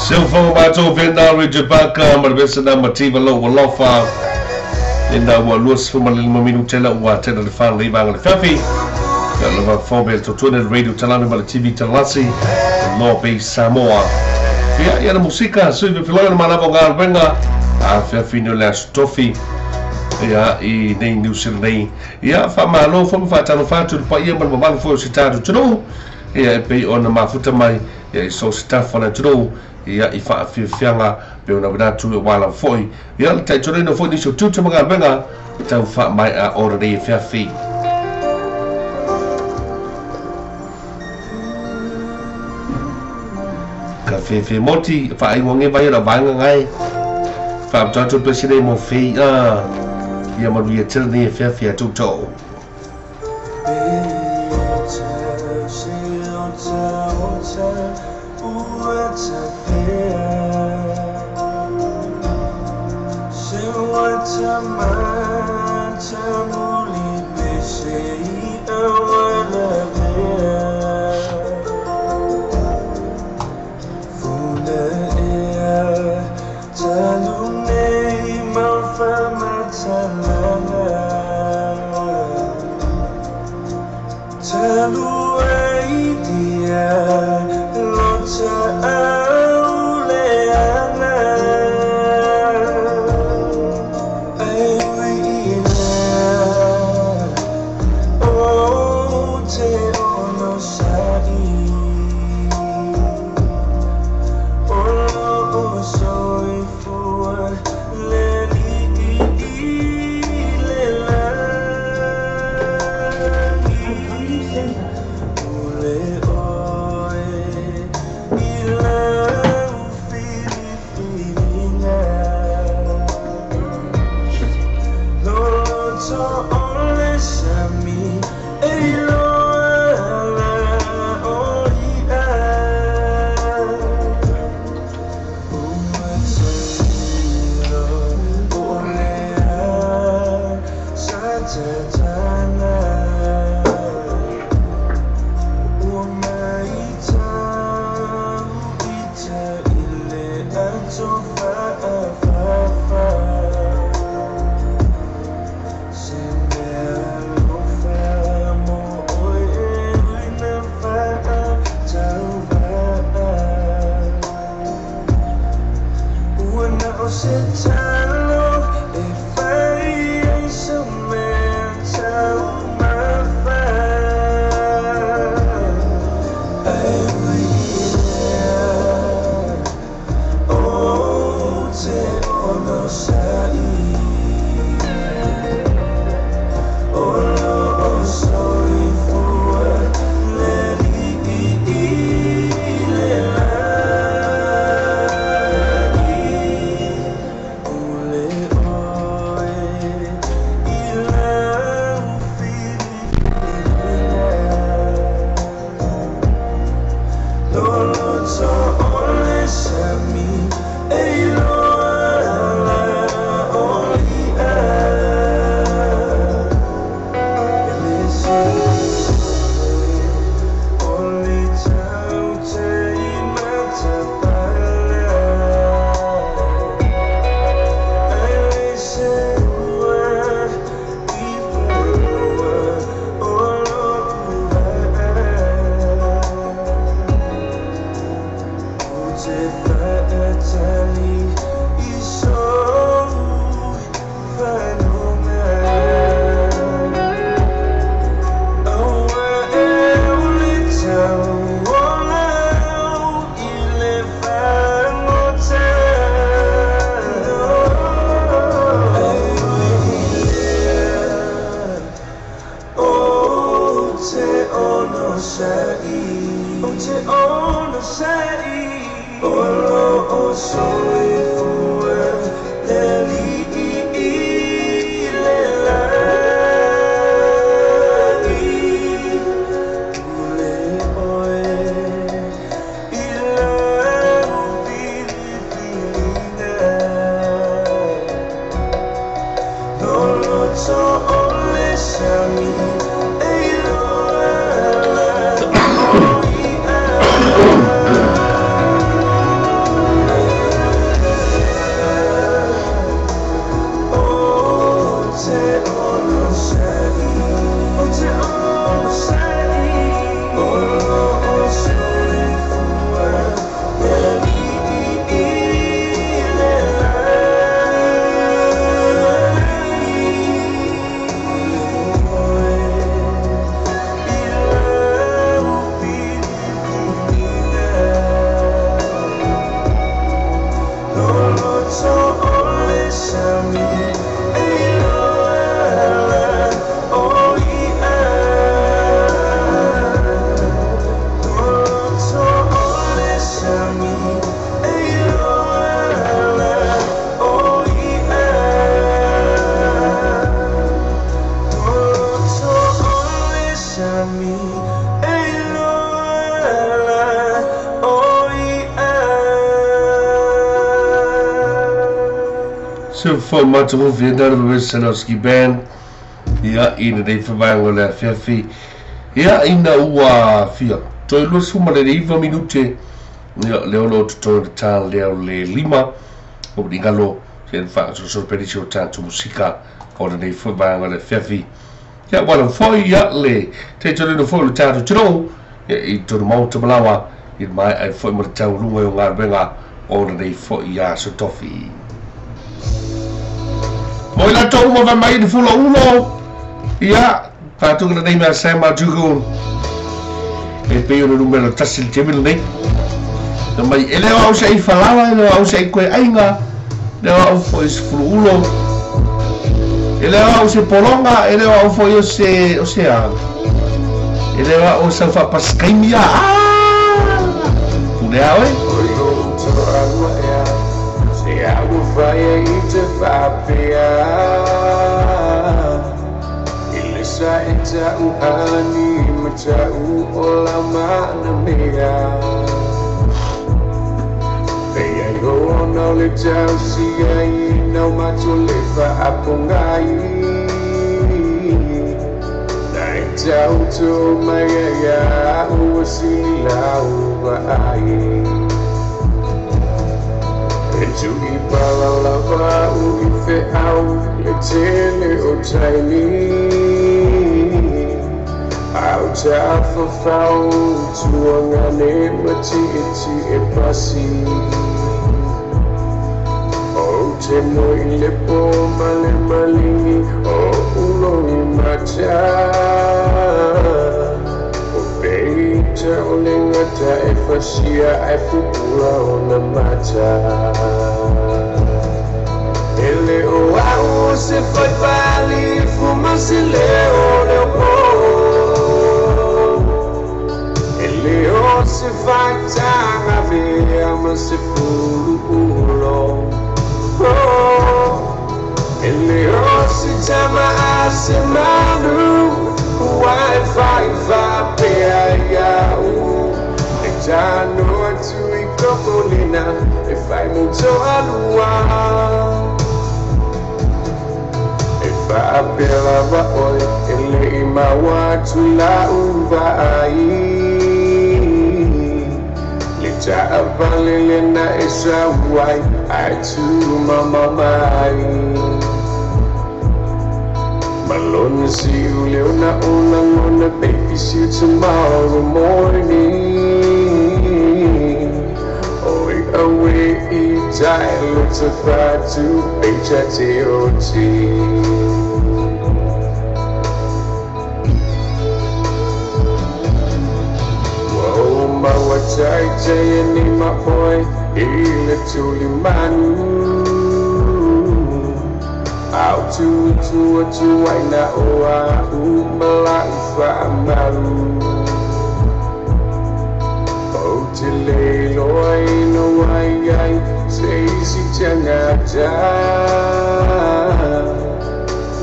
Speaker 1: Silfo Mato Venda Rijabaka Marvesana Mativa Lo Walofa in the Walus from a little Minutella Watena the Fan Livang and Fafi. Galava Phobia to Tuna Radio Talana TV Talasi, Law Base Samoa. Yeah, the Musica, so if you learn Manaboga Venga, Fafino Lash Toffee. Ya I nei New Zealand ya fa malo fa fatalo fatu pa ia mal mal fo sitado tudo ya pe ona mafuta mai ya so staff na tudo ya I fa fianga pe ona bana tu wala foi ya ta tudo no foi diso tutu mga benga ta fa mai a already fa fi ka fe moti fa ai ngonge vai ra banga ngai fa tu president mo fi ia maria tini e whiawhia tūtou.
Speaker 2: Oh,
Speaker 1: Se foi mata mo Vietnam me Sanoski band. Ia ina dei whamango le fiafi. Ia ina ua fia. Toi lua suma le 2 minute. Ia leo lo tuto ta leo le 5. O ni galo se fa so pedisio tanto musica o nei whamango le fiafi. Ia wala foi ia le te tole no foi le tanto tro. Ia I to mauta malawa I mai ai foi mo tau lunga o ngā benga o nei foi ia so tofi. Oi la tau mo mai de fulo uno. Ia, ka tu na nei ma sai ma tuku. E pe no numero tasil temil nei. Na mai ele au sei falava, ele au sei koe ainga. Le au foi fulo uno. Ele au se polonga, ele au foi o se a. Ele au sa fa paskaimia. Une awe. I will fire into fapia Ilisa ita uhani Macau olama na mea Kaya yono le tau siai Nau mato le faapongai Na itau to maya Uwasila uwaai Tu ipala lava uife au le tele o taili Au tafa fau tuangane mati iti e pasi O te moi le po male malingi o ulo I mata O peita o lengata e fasia e fupula o na mata Ele o au se foi vale fuma se leo leo Ele o se vai tanga via mas se fulu Ele o se chama a semana Wi-Fi va pia Já no atu I kokolina E fai muito alua E fa pela vaoi Ele ima watu la uvai Le ta avalele na esa wai Aitu mama mai Malone see you leona on a baby see you tomorrow morning Away each I look so far to HTOT Whoa, my watch I tell you my boy He literally man Out to I know my life I'm Tile loi no ai ai sei si changata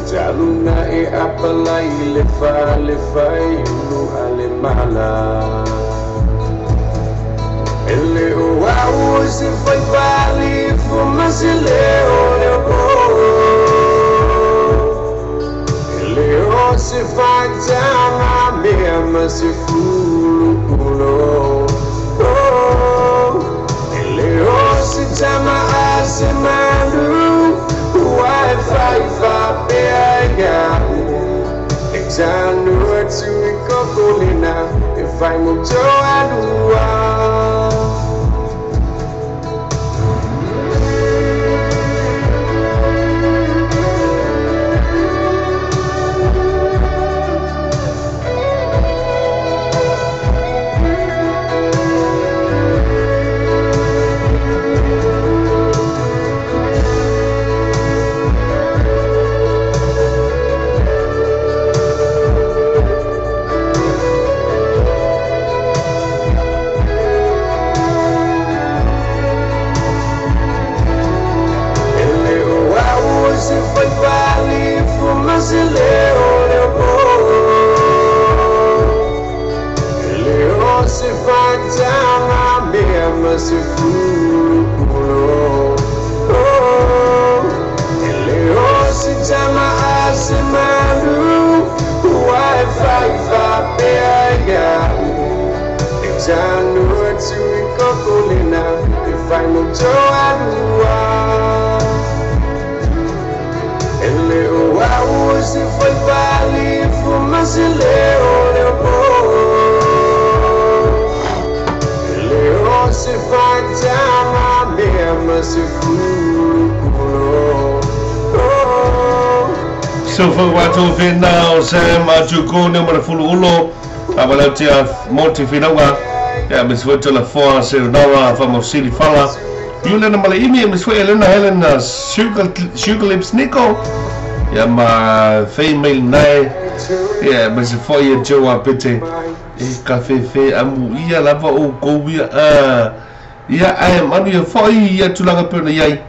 Speaker 1: Jaluna e apalai le fai ulu ale mala Ele o au se foi vale fuma se leo Ele o se vai tanga mesmo se fulu Chama a semana Wi-Fi va pega Exano atu I kokolina E fai muito alua
Speaker 2: manua ele o se foi vale fumaça leão se fanta mesmo se furo
Speaker 1: so for watu final se majuko ne mara fulu ulo abala tia monti finawa ya misweto la foa se nawa fa mosili fala yule na mala imi miswe Elena Helena sugar lips Nico ya ma female nai ya misi foye joa pete cafe fe amu ia lava o kovia ia ai manu ia foi ia tulanga pena iai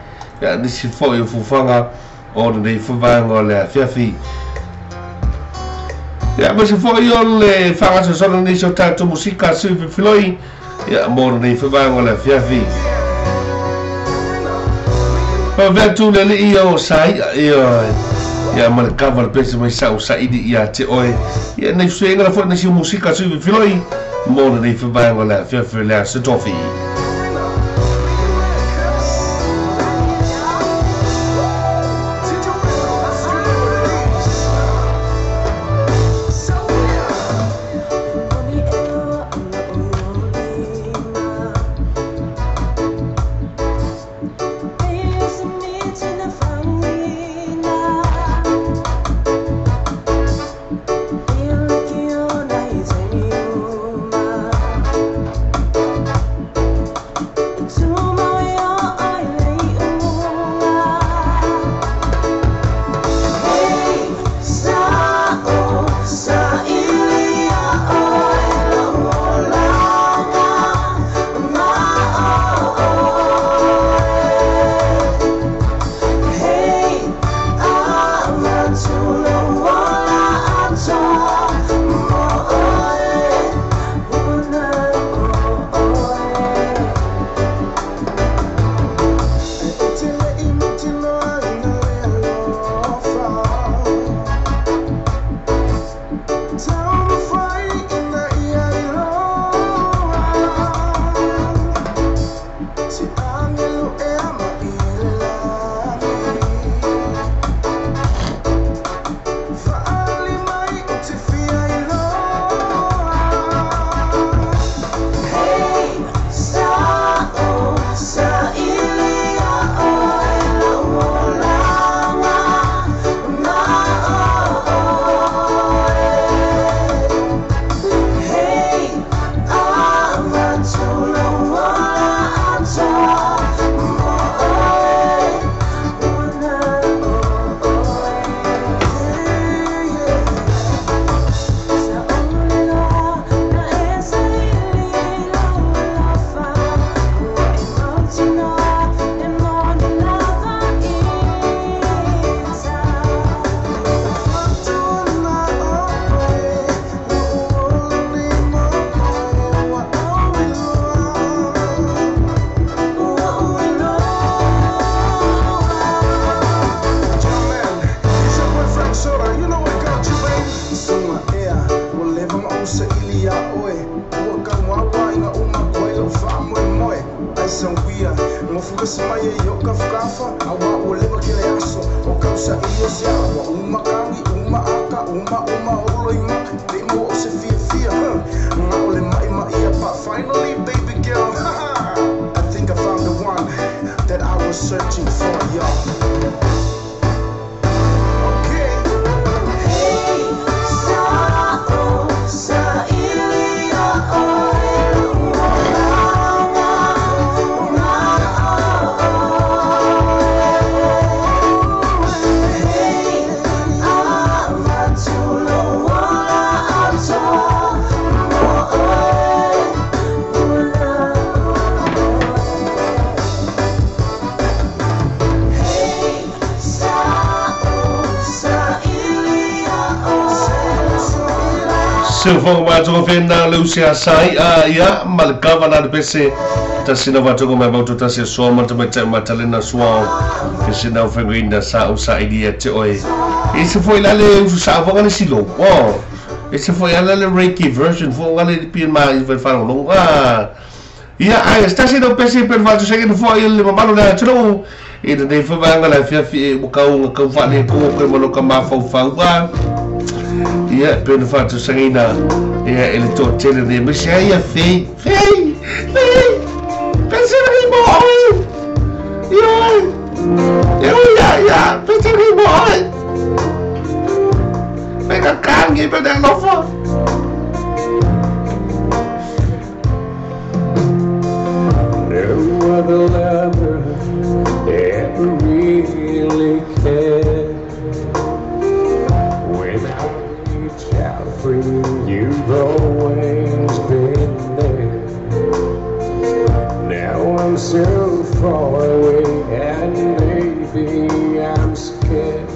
Speaker 1: ia nisi foi fufanga o nei fuvanga le fiafi ia mas foi o le fanga so sono nei so tanto musica su filoi ia mo nei fuvanga le fiafi pa vetu le io sai ia mal cover pese mai sa idi ia te oe ia nei suenga la fona si musica su filoi mo nei fuvanga le fiafi le se tofi Silvão Matovena Lucia Sai ia malkava na pese tasina watu ko mabato tase so matalena swao kisina fenguinda sa usa idea te oi esse foi lá le usa vanga silo esse foi lá le Reiki version foi lá le pin mais vai falar longa ia ai stasi no pesi per vai se che foi il mamalo da tro e de foi banga la fia o kau fale ko mo lo ka ma fa ia per fatto sanina ia ele to tele de me ia fei pensa che boy ia pensa che boy mega cangi per del lofa
Speaker 3: no other lover ever really cared. When I reach out for you, you've always been there. Now I'm so far away and maybe I'm scared.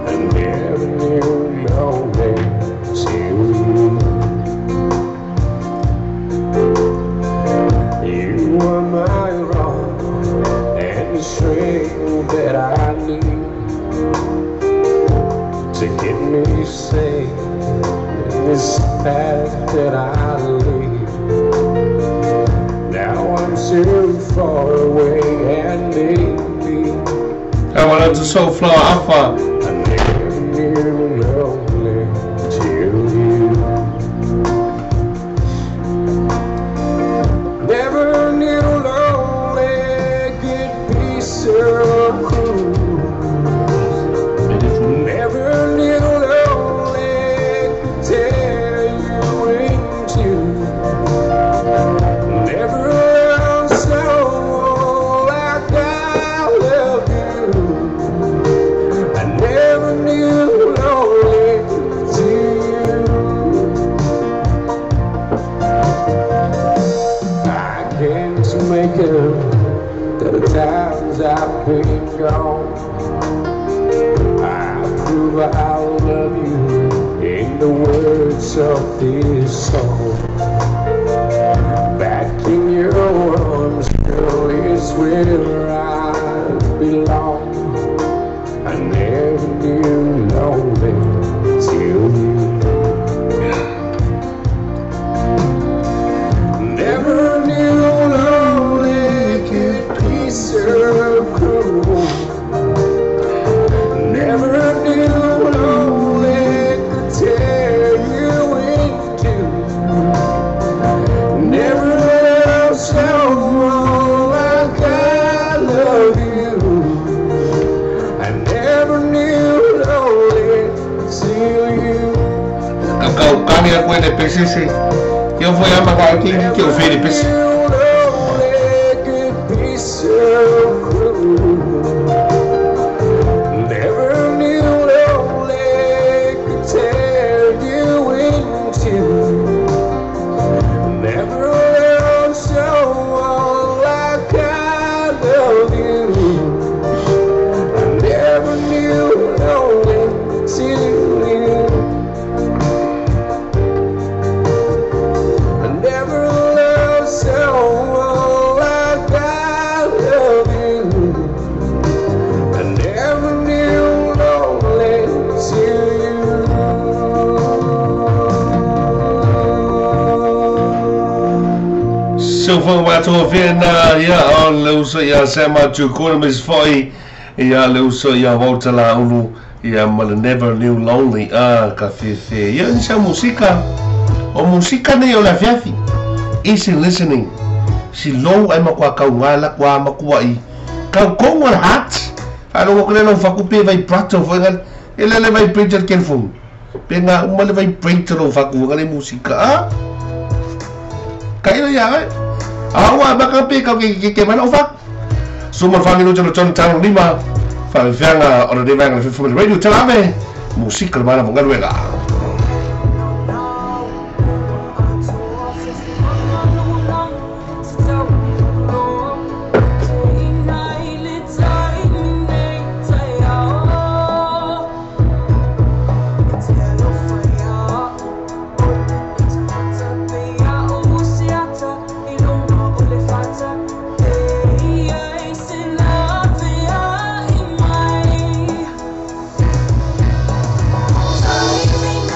Speaker 3: I never knew lonely till you were my wrong and the strength that I need to get me safe in this path that I lead. Now I'm so far away and maybe
Speaker 1: I wanted to so far alpha.
Speaker 3: I never knew lonely till you. Never knew lonely could be so cruel. Never knew lonely could tear you in two. Never loved someone like I love you. I never knew lonely till you. I can't make up the times I've been gone. I prove I love you in the words of this song. Back in your arms, girl, is where I belong. I never knew lonely till you. Never knew lonely could be so cruel. Never knew lonely could tear you in two. Never loved someone like I love you. I never knew lonely till you.
Speaker 1: Kau kami aku ada PCC. Eu vou amar aqui que eu vi de PC.
Speaker 3: Never knew lonely could tear you in two. Never loved someone like I love you. I never knew lonely till you. I never loved someone like I love you. I never knew lonely till you.
Speaker 1: So for what to vena ia on luso ia sema tu kurmis foi ia luso ia volta la ulu ia mal never knew lonely ka fefe ia esa música o música ne o la fiafi easy listening si low ai makwa kaungala kwa makwa I kau konga hat alo ko le no fakupe vai prato foi gal ele le vai preacher ken fun penga uma le vai preacher o faku gal música kai ya awa baka pe kau ke mana o fak sumar fami no chon chon lima fa fianga ora de vanga from the radio telame música mana mongaluega.
Speaker 4: Leaving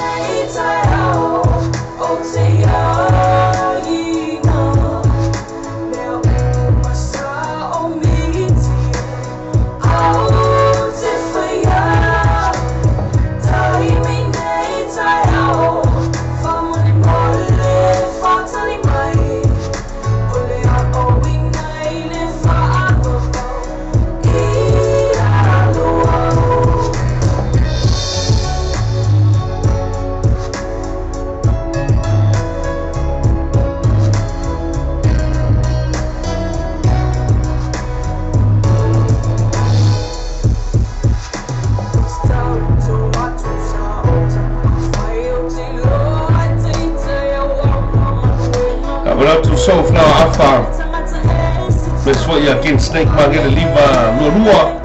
Speaker 1: so flower afa mes fo ia kin snake mangele liva lua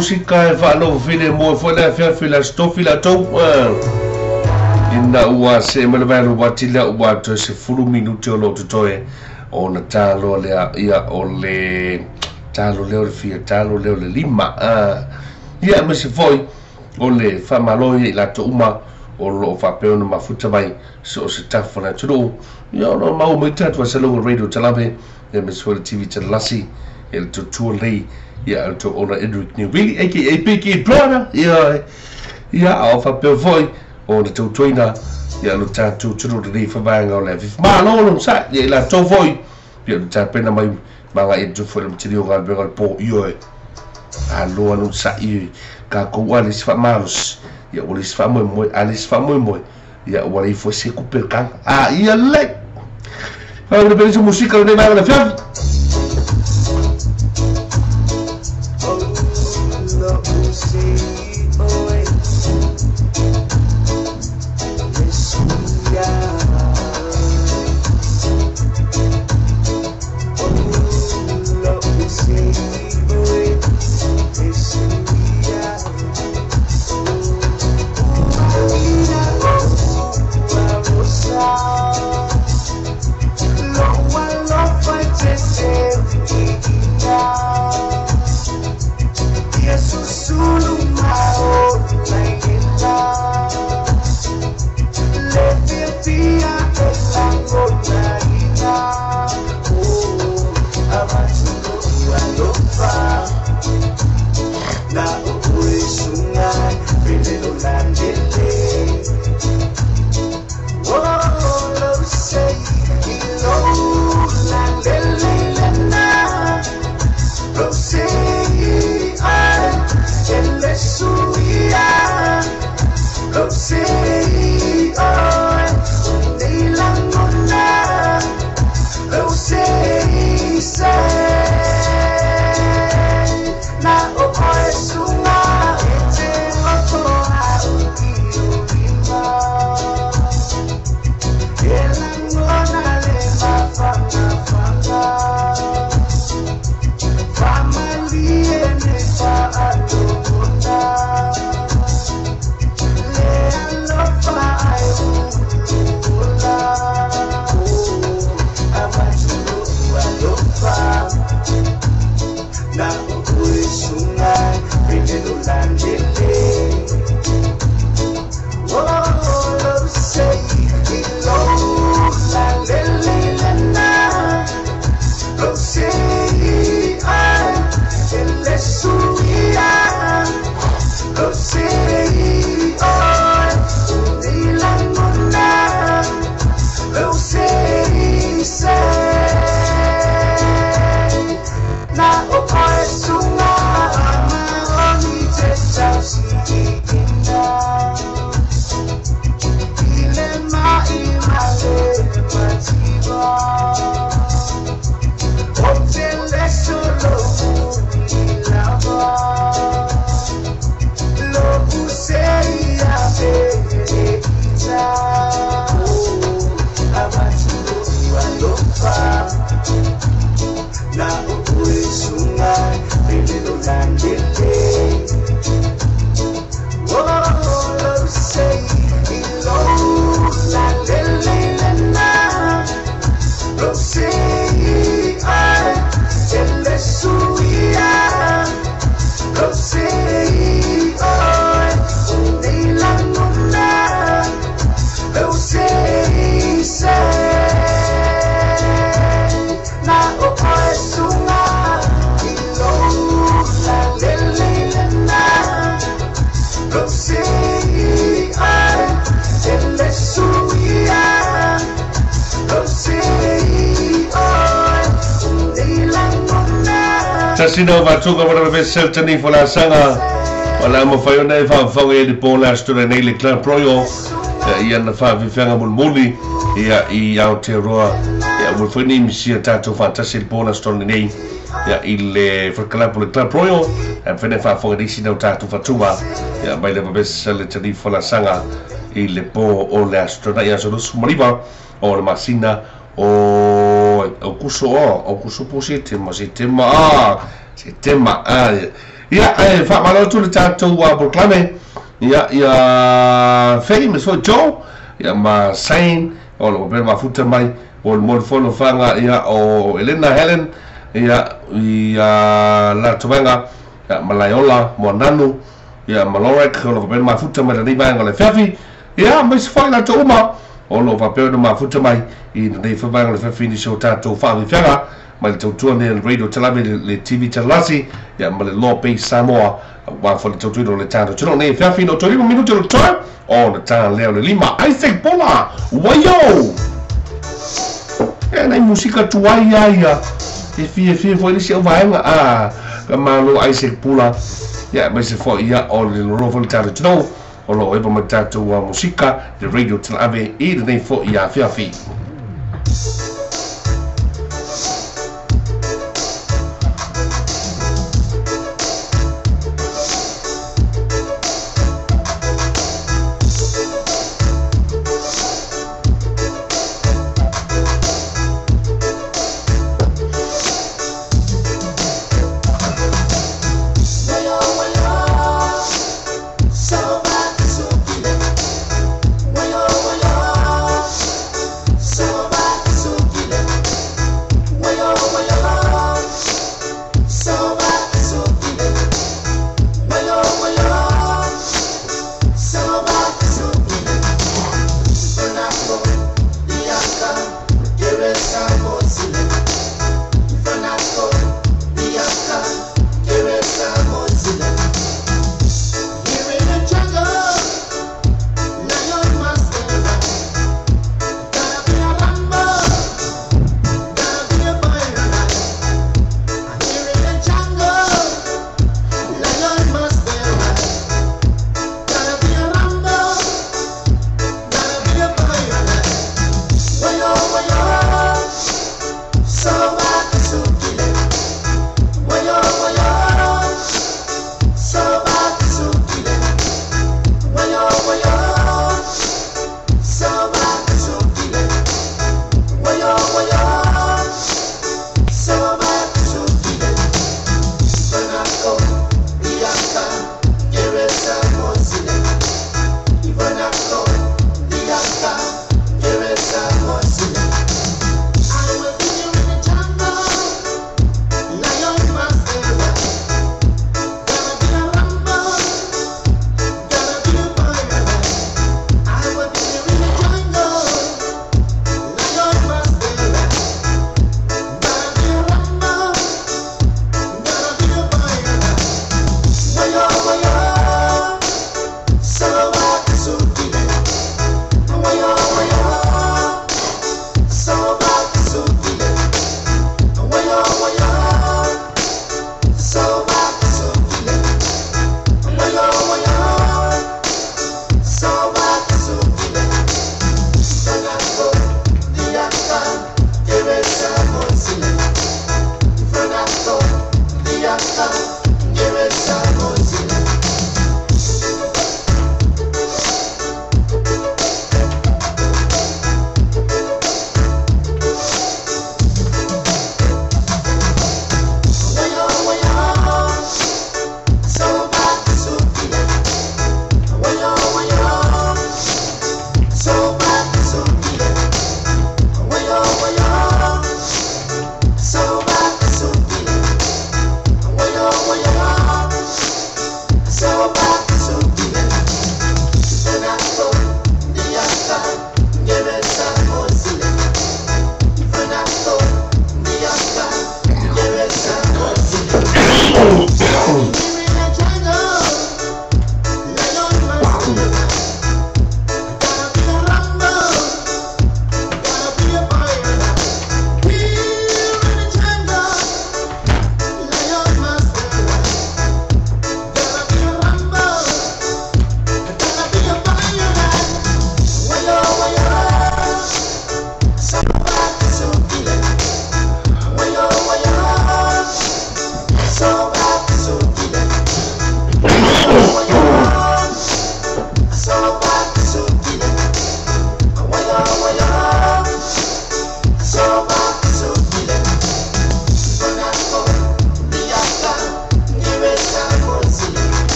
Speaker 1: Musika e whaalo whine mua whana whiawhila stofi la tau ina ua se malawaru watila ua to se 10 minuti o lo tutoe o na talo lea ia o le talo leo le fia talo leo le lima ia me se foi o le whamaloi i la to uma o lo whapeo na mafuta mai se o se tafona turu ia o no mau mai tatu a salonga radio talabe ia me se foi le TV talasi ia le tutua lei ia to ona Edric Newby aka Big Brother ia au fa pe voi ona to toina ia lo tatu turu de whavanga o le malo lo sa ia la to voi ia lo tatu pena mai manga e to for mtiri o gal begal po io alo anu sa i ka ko wali sfa malos ia wali sfa mo ali sfa mo ia wali fo se ku perkan ia le fa le bel musica lo deva la fiam
Speaker 2: Lo I love, I just
Speaker 1: Tasino Vatuga whatever best Celtani for la sanga. Wala mo fa yona fa fa de bola stura nei le club royal. Ia na fa vifanga mulmuli ia I Aotearoa. Ia mo fa ni misia tato fantastic bola stura nei. Ia il for club royal. E fa ne fa fa di sino tato fatuma. Ia mai le best Celtani for la sanga. Il po o la stura ia so sumariva o la masina o kuso positema ia fa malo tu tato wa proclame ia famous for Joe ia ma sign o lo per ma futa mai o mo fono fanga ia o Elena Helen ia la tuvanga ia malayola monanu ia malorek o lo per ma futa mai ni mai ngale fafi ia mas foi la toma o lo papel ma futa mai I nei whawanga le whawhini so tātou whāwi whianga mai le tautua ne le radio talame le TV talasi ia ma le law base Samoa wa whale tautua le tātou tino nei whawhini o toi 5 minuti o le toi o le tāna leo le lima Isaac Bola wayo e nei musika tuai aia e fie fo ili si au vaenga ka malo Isaac Bola ia mai se fo ia o le lorofa le tātou tino o lo eba ma tātou musika le radio talame I le nei fo ia whiawhi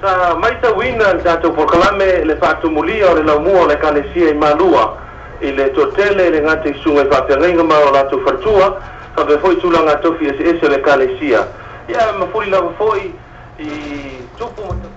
Speaker 4: sa mai ta wina dato proklame le fatu mulia o le laumua o le kalesia I malua I le totele le ngate sunga I whapengainga ma o lato fartua ka ve foi tulanga tofi ese le kalesia ia mafuri lava foi I tupu mata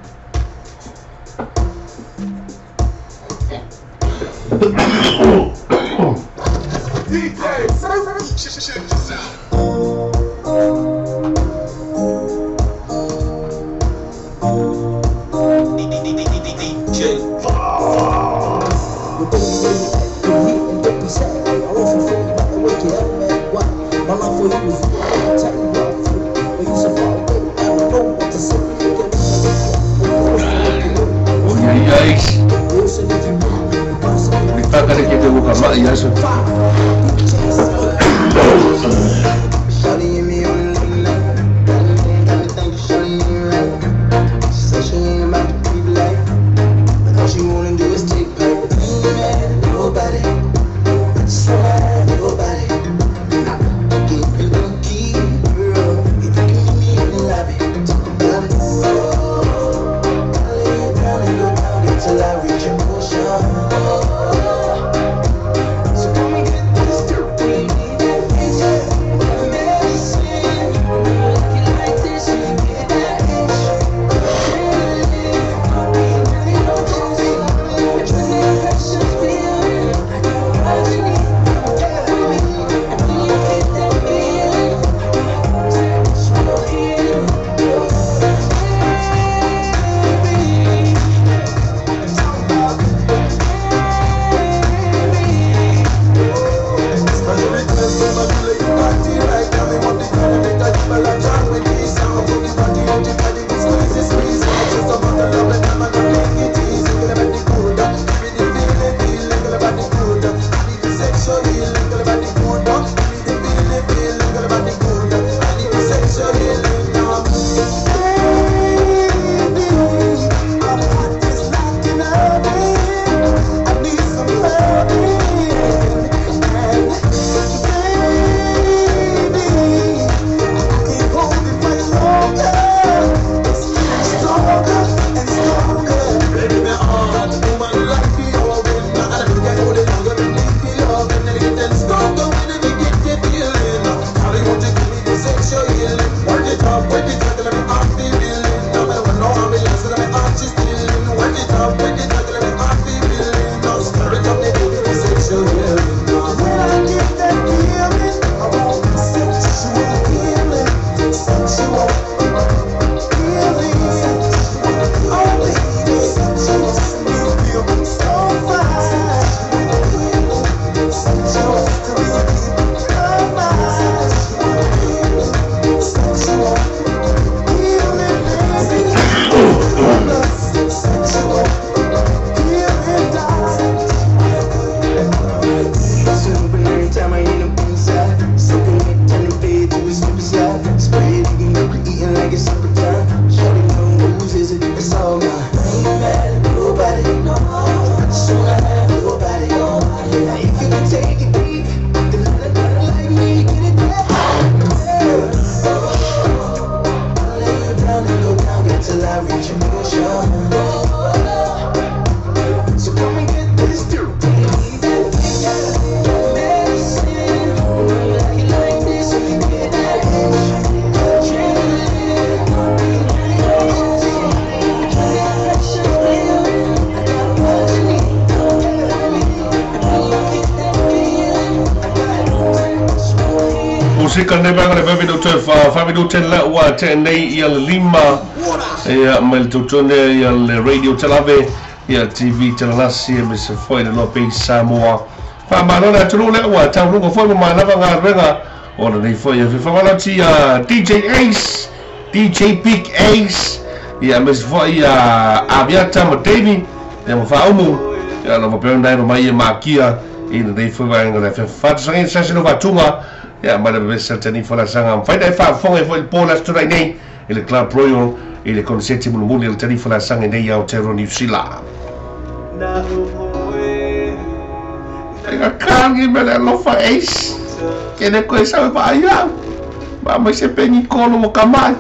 Speaker 1: Musika ne banga le 5 minuto la wa nei ia lima ia mal tutone ia le radio telave ia TV telanasi e se foi no pe Samoa fa malona tulu le wa tau lungo foi ma lava nga renga ona nei foi e fa malati a DJ Ace DJ Big Ace ia mes foi a aviata mo David e mo fa umu ia no pe ndai no mai makia ina nei foi va nga le fa sa se no vatunga ya mara besa tani fora sanga fai dai fa fonga foi pola stura nei il Club Royal e le concetti mulmuli il tani fora sanga nei Aotearoa New Zealand Tenga kangi mele lofa Ace kene koe sa pa ia ma se pengi kolo mo kamai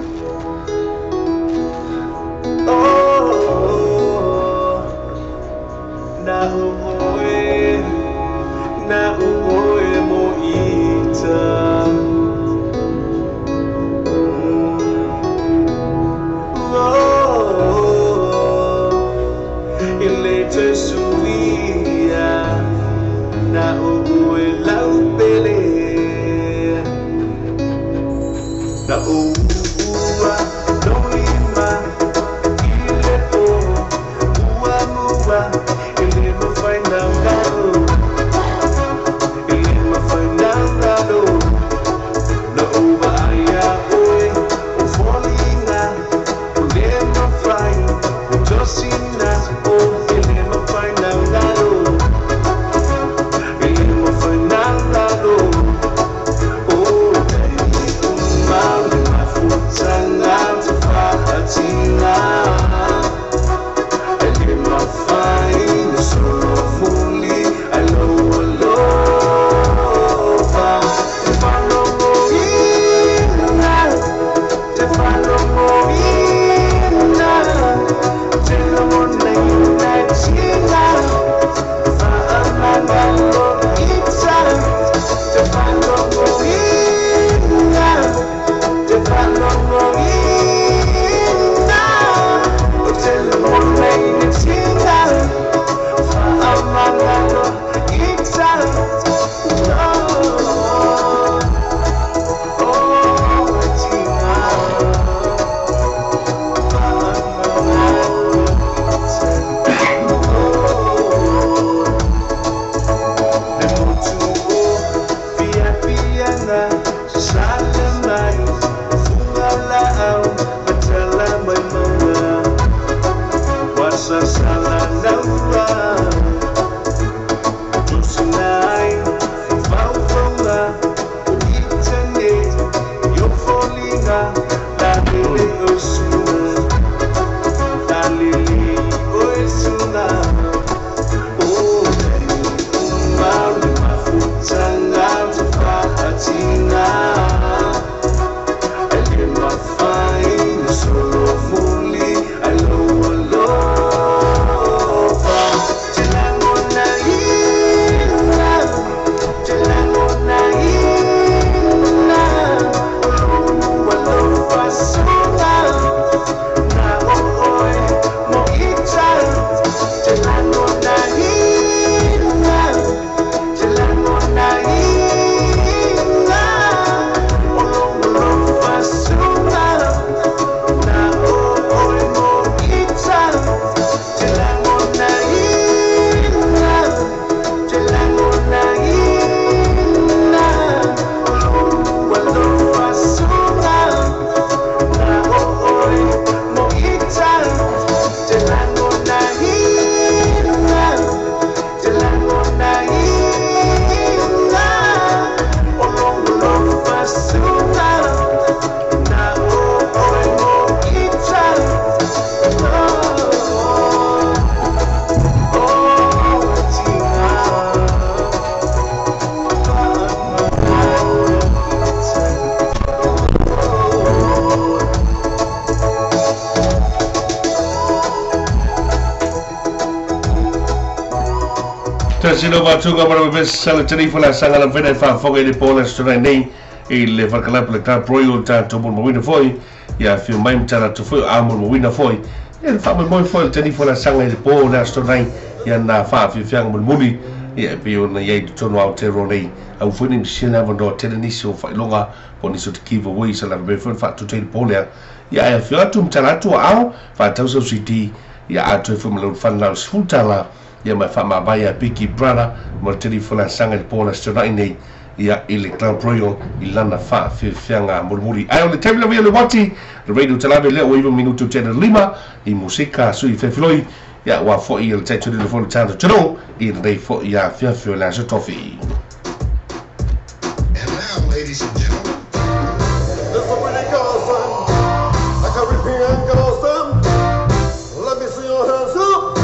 Speaker 1: Tasino Matunga para bes sala telefona sanga na vena fa foga de pola stra nei il farkalap le club royal tanto mo wina foi ya fi mai mtara to foi amo mo wina foi il fa mo foi telefona sanga de pola stra nei ya na fa fi fiang mo muni ya pe ona ye to no altero nei au foi ni sina vondo teleniso fa longa poniso to give away sala be fa to tel pola ya fi atu mtara to ao fa tauso city ya atu fi mo fan la sultala ya mai fa mabaya Big Brother mo telefona sanga de pola stra nei ya ile Club Royal ilana fa fianga murmuri ai ole table via le wati radio talabe le oivo minuto 5 i musica sui fefloi ya wa fo il teto de fo tanto tro in dei fo ya fia la toffee.
Speaker 5: And now, ladies and gentlemen,
Speaker 2: This is what they call some. A Caribbean call some. Let me see your hands up.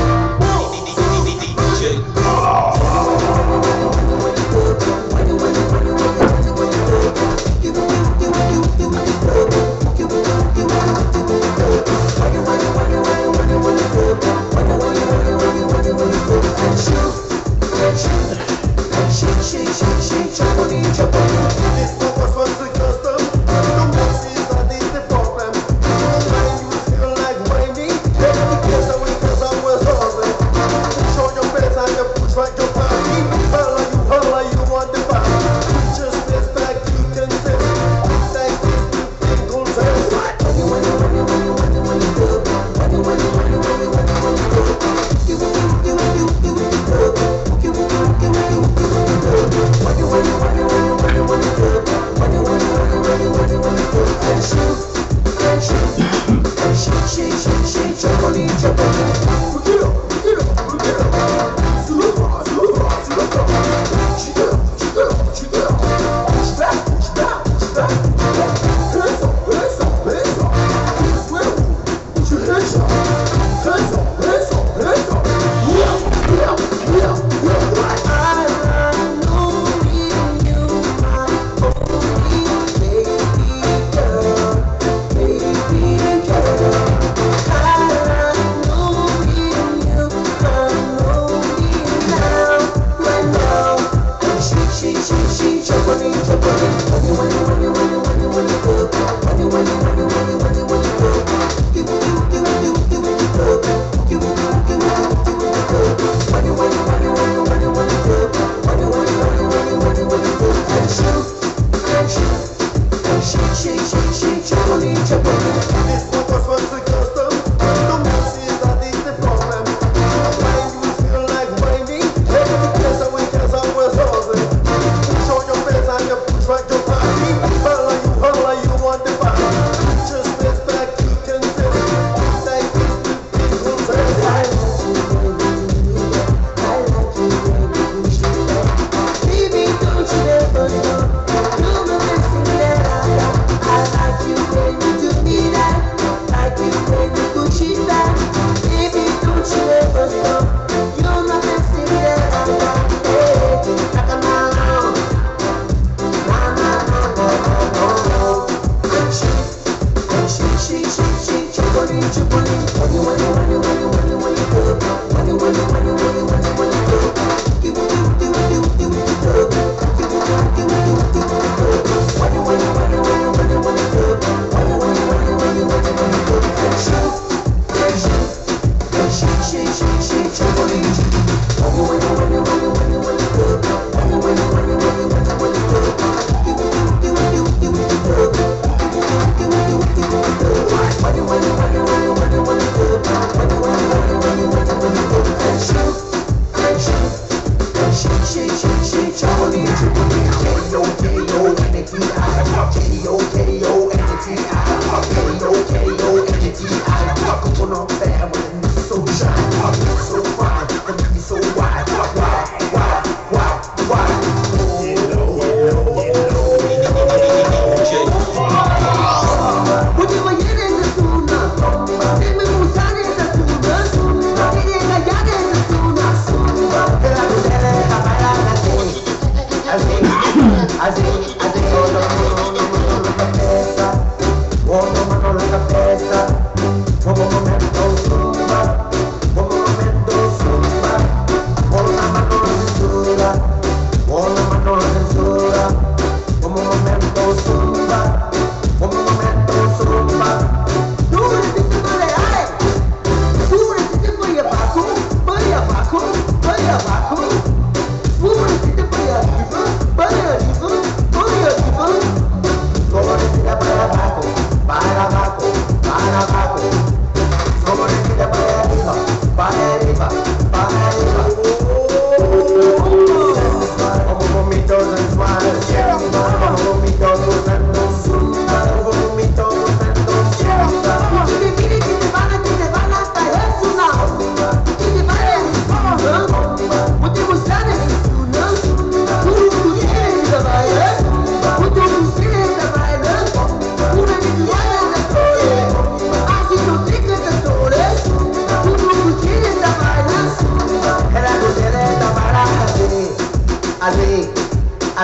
Speaker 6: What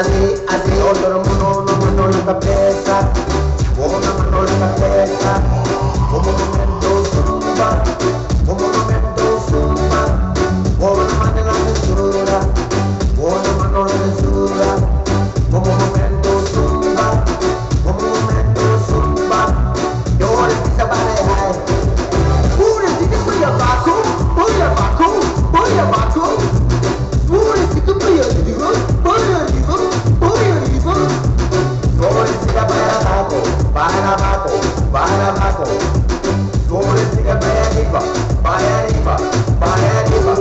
Speaker 2: Otro mano la cabeza, una mano la cabeza, como momento zumba, como momento zumba, una mano en la cintura, una mano en la cintura, como momento zumba, como momento zumba. Yo necesito pareja, necesito voy abajo, voy abajo, voy abajo, necesito voy arriba, voy arriba, voy arriba. Yo necesito para abajo, para abajo. Yo necesito para arriba, para arriba, para arriba.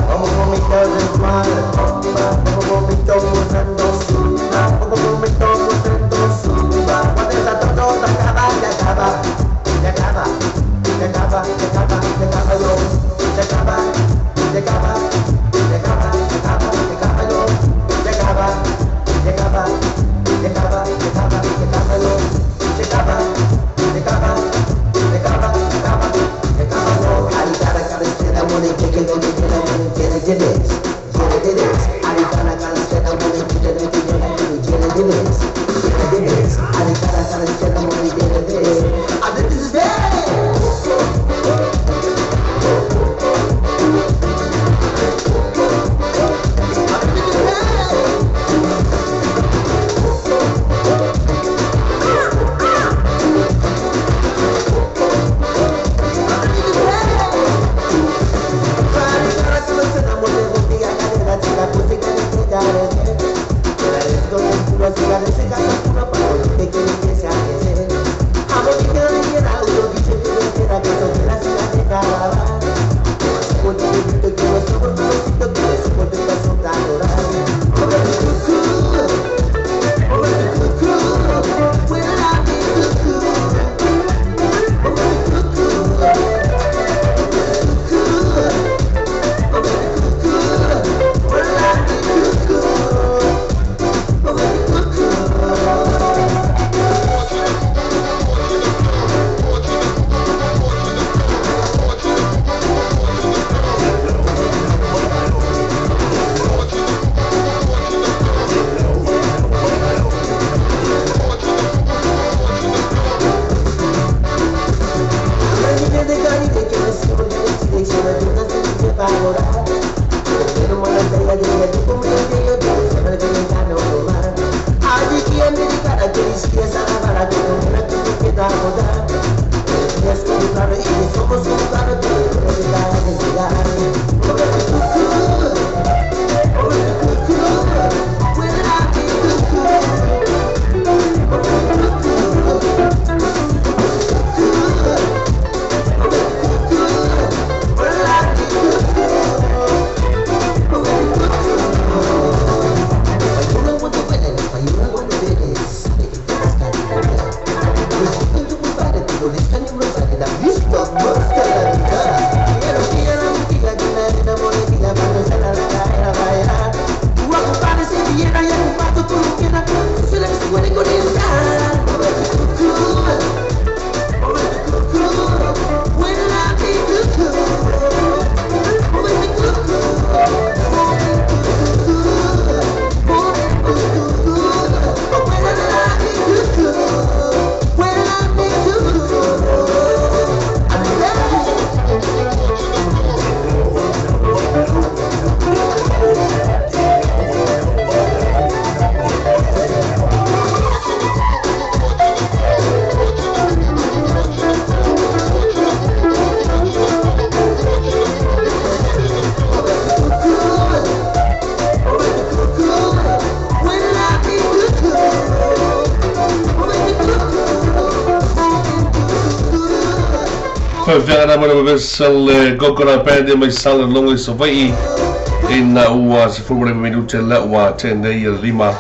Speaker 2: Como momento de madre, como momento usando zumba, como momento usando zumba. Cuando está todo acaba, ya acaba, ya acaba, ya acaba, ya acaba, ya acaba yo, ya acaba, ya acaba, ya acaba, ya acaba, ya acaba yo, ya acaba, ya acaba, ya acaba, ya acaba, ya acaba yo, ya acaba, ya acaba, ya acaba, ya acaba, ya acaba yo. I gotta say I wanna take it, get it.
Speaker 1: Fiagana mana besal gokona pede mai sala longo i Savai ina ua se fumare minuto la ua tende i lima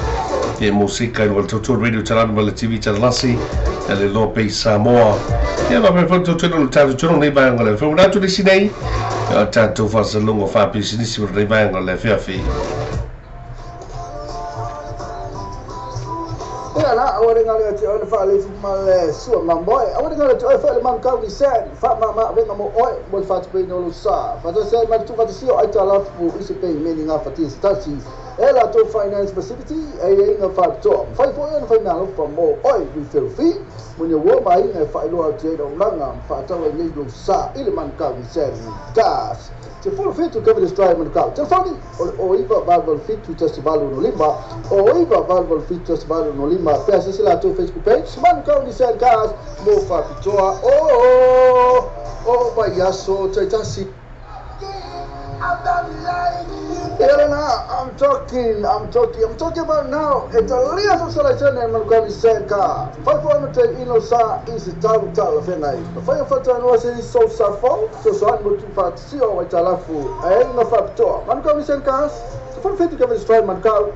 Speaker 1: e musica in volto tour radio channel mala TV channelasi ele lo pe Samoa ia va per foto channel tanto giorno nei vai ngale fumare tu di sinei tanto fa se longo fa pisinissimo nei vai ngale fiafi
Speaker 2: Ela awak dengar dia cakap nak file mal suam mamboy. Awak dengar dia cakap file mam kau di sen. Fa mak ben mau oi bol fat pe no lusa. Fa sen mal tu fat sio ai tala fu isi pe meaning of fatis taxi. Ela to finance facility ai nga fat to. Fa fo en fa na from mo oi refill fee. Mun yo wo mai nga fa lo je dong lang fa ta we ni lusa ile man kau di sen. Gas. Se for fit to cover this drive man kau. Telefoni o iba valve fit to just value no limba. O iba valve fit just value no limba. Pesa sila to Facebook page. Man kau di sen gas mo fa pitoa. Oh bayaso chaitasi. Elena, I'm talking about now. Italia Association and Malcolm Senka. 500 inosa is tal fenai. Fire fatan was in so safo, so one would fat sio watalafu. I ain't no factor. Malcolm Senka, for fit to cover the strike Malcolm.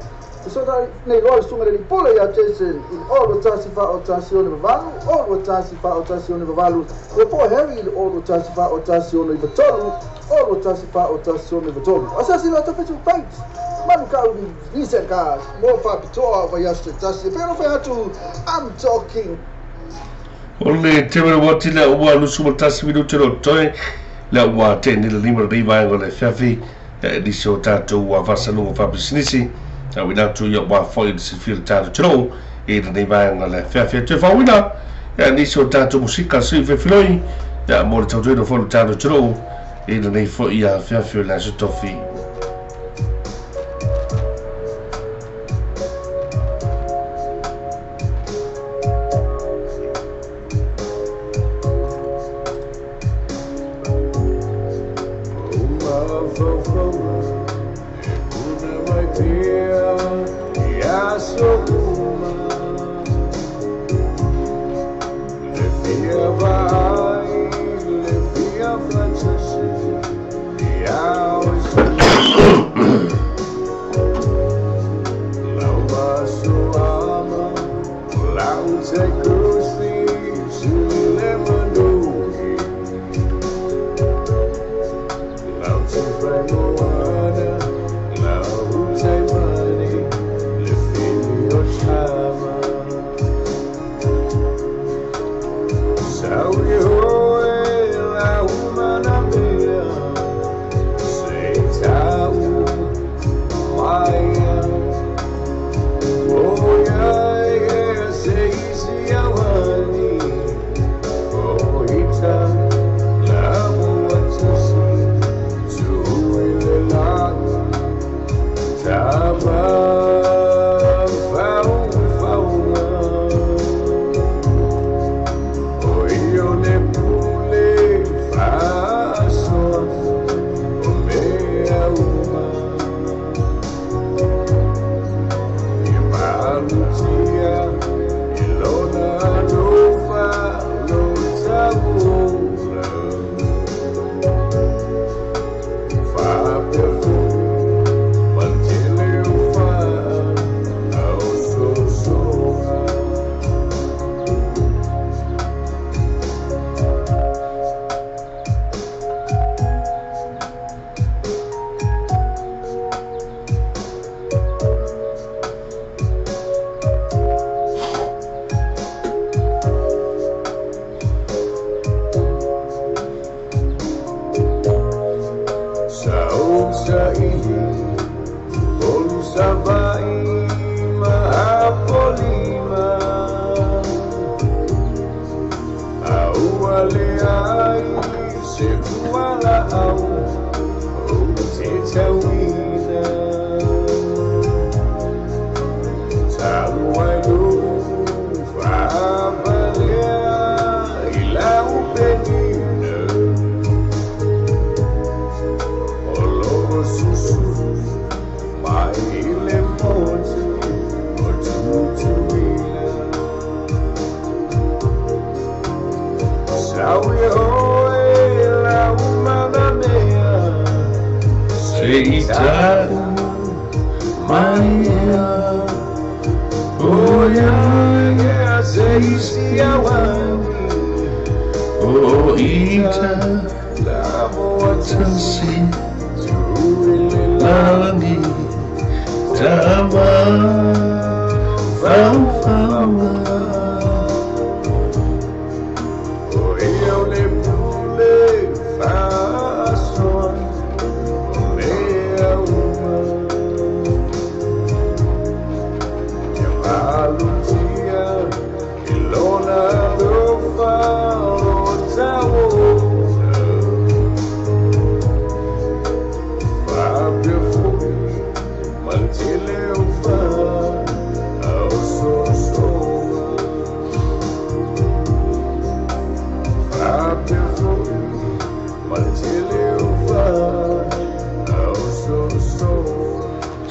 Speaker 2: So that nei loro sono dei pole ya Jason in all the transifa ottazione valu, all the transifa ottazione valu. E poi Harry all the transifa ottazione valu, all the transifa ottazione valu. Assassinato per un paese. Man kau di recent cars, more fa pitoa va yastre tasi. Pero fa tu I'm talking.
Speaker 1: Ole tevere wati la ua lusu tasi minuto rotoe la ua te ni la lima riva ngole fiafi di so tato ua vasalungo fa business. We now to your one for the feel tato chro e nei vai ngale fiafi te fa wina e ni so tato musica si fe floi ya mo tato do for tato chro e nei fo ia fiafi la so tofi.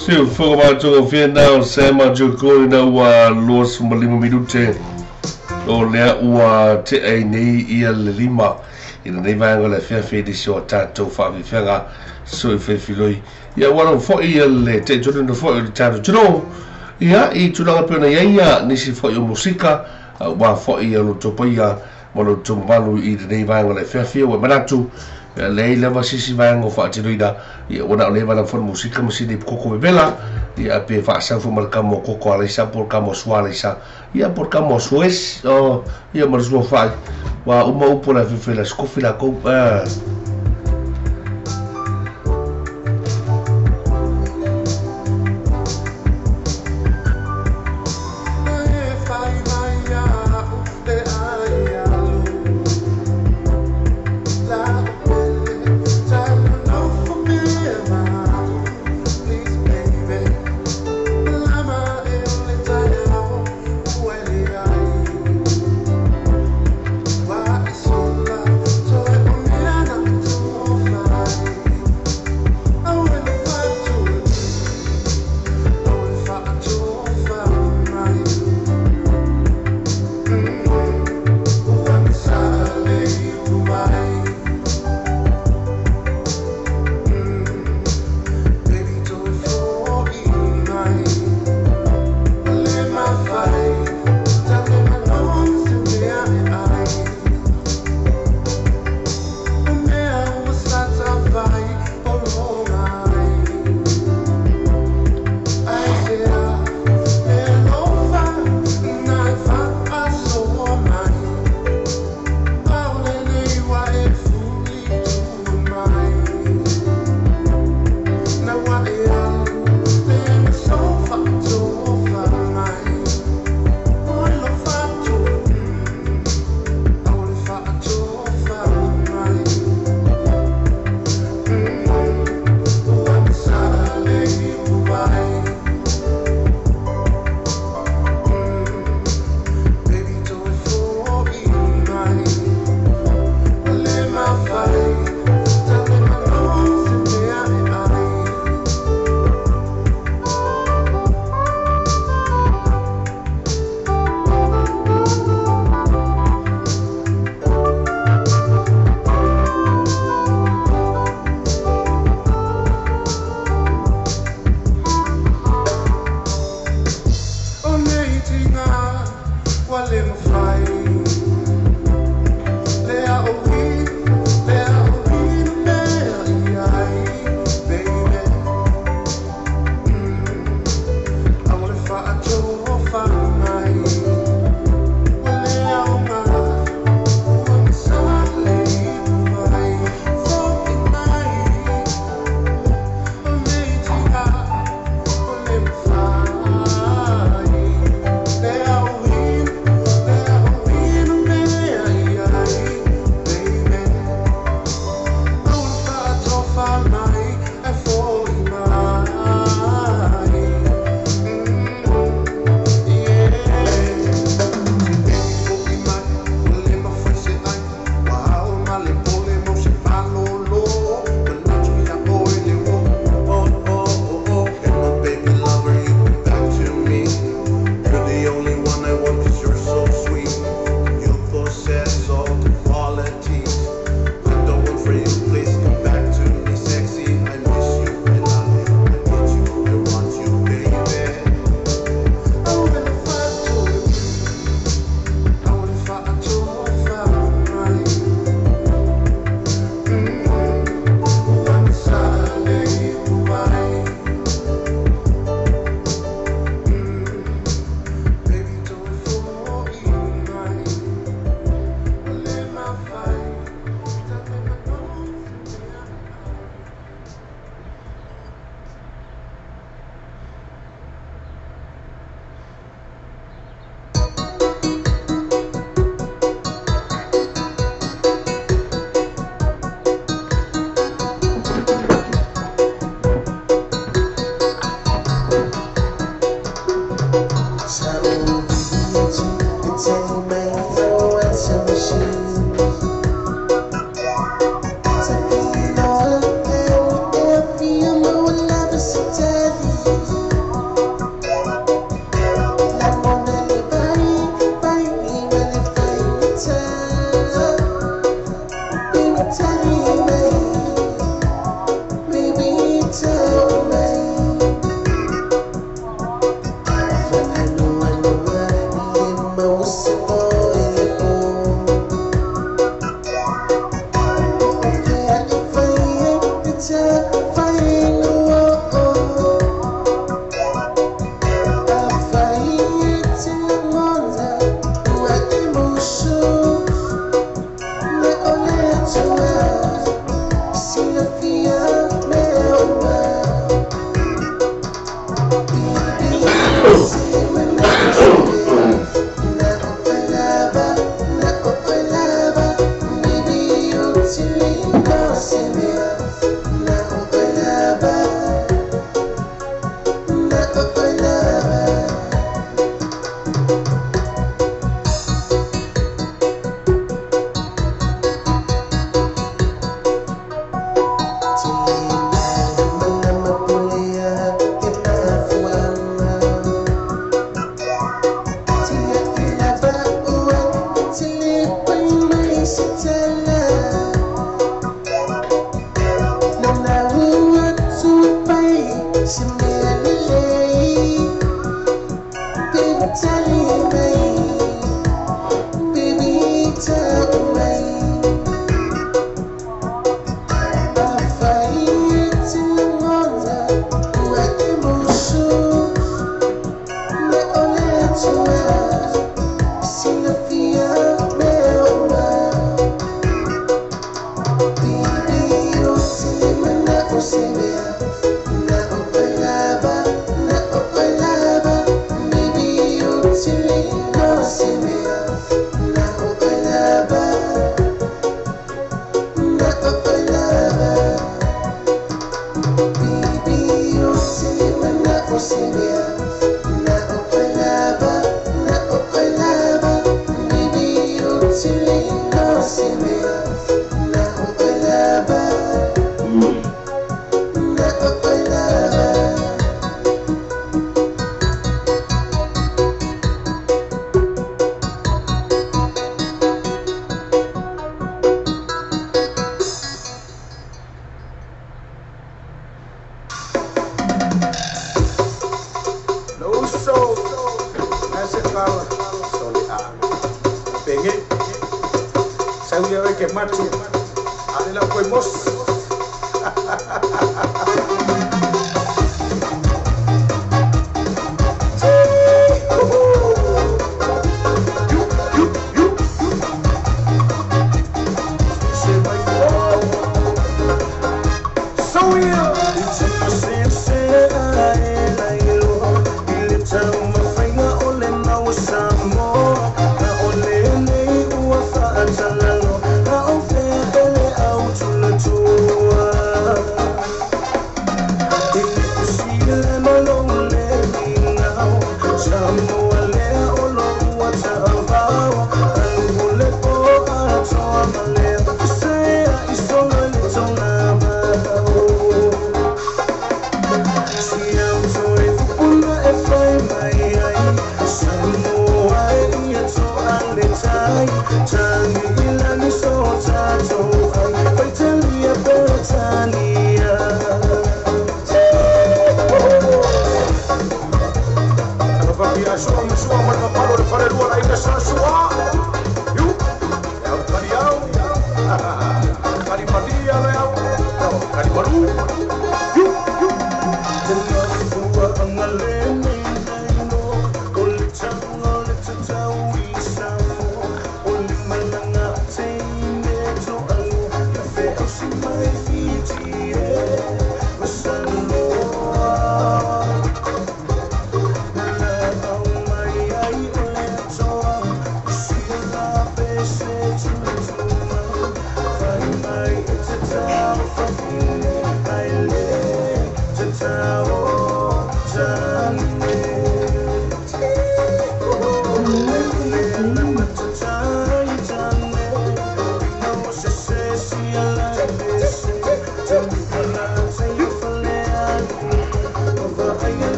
Speaker 1: Siu whakamatua whina o Sama Jokori na ua loas malima minute o lea ua te ei nei ia le lima ina nei vanga le whiawhi di sio tātou whawhiwhenga soi whiwhiloi ia wano fwoi ia le te tunu na fwoi o le tātou tuno ia I tunanga pēna iaia nisi fwoi o musika wa fwoi ia lo topaia malo tumalu I nei vanga le whiawhi o manatu le leva sisi vanga o whaatiruina ia wana o leva na fwoi musika masini koko bebela ia pe whaasaufu malakamo koko alaisa por kamo sualaisa ia por kamo sues ia marusua whai wa uma upo la whiwhila skofi la kou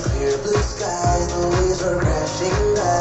Speaker 2: Clear blue skies, the waves are crashing by.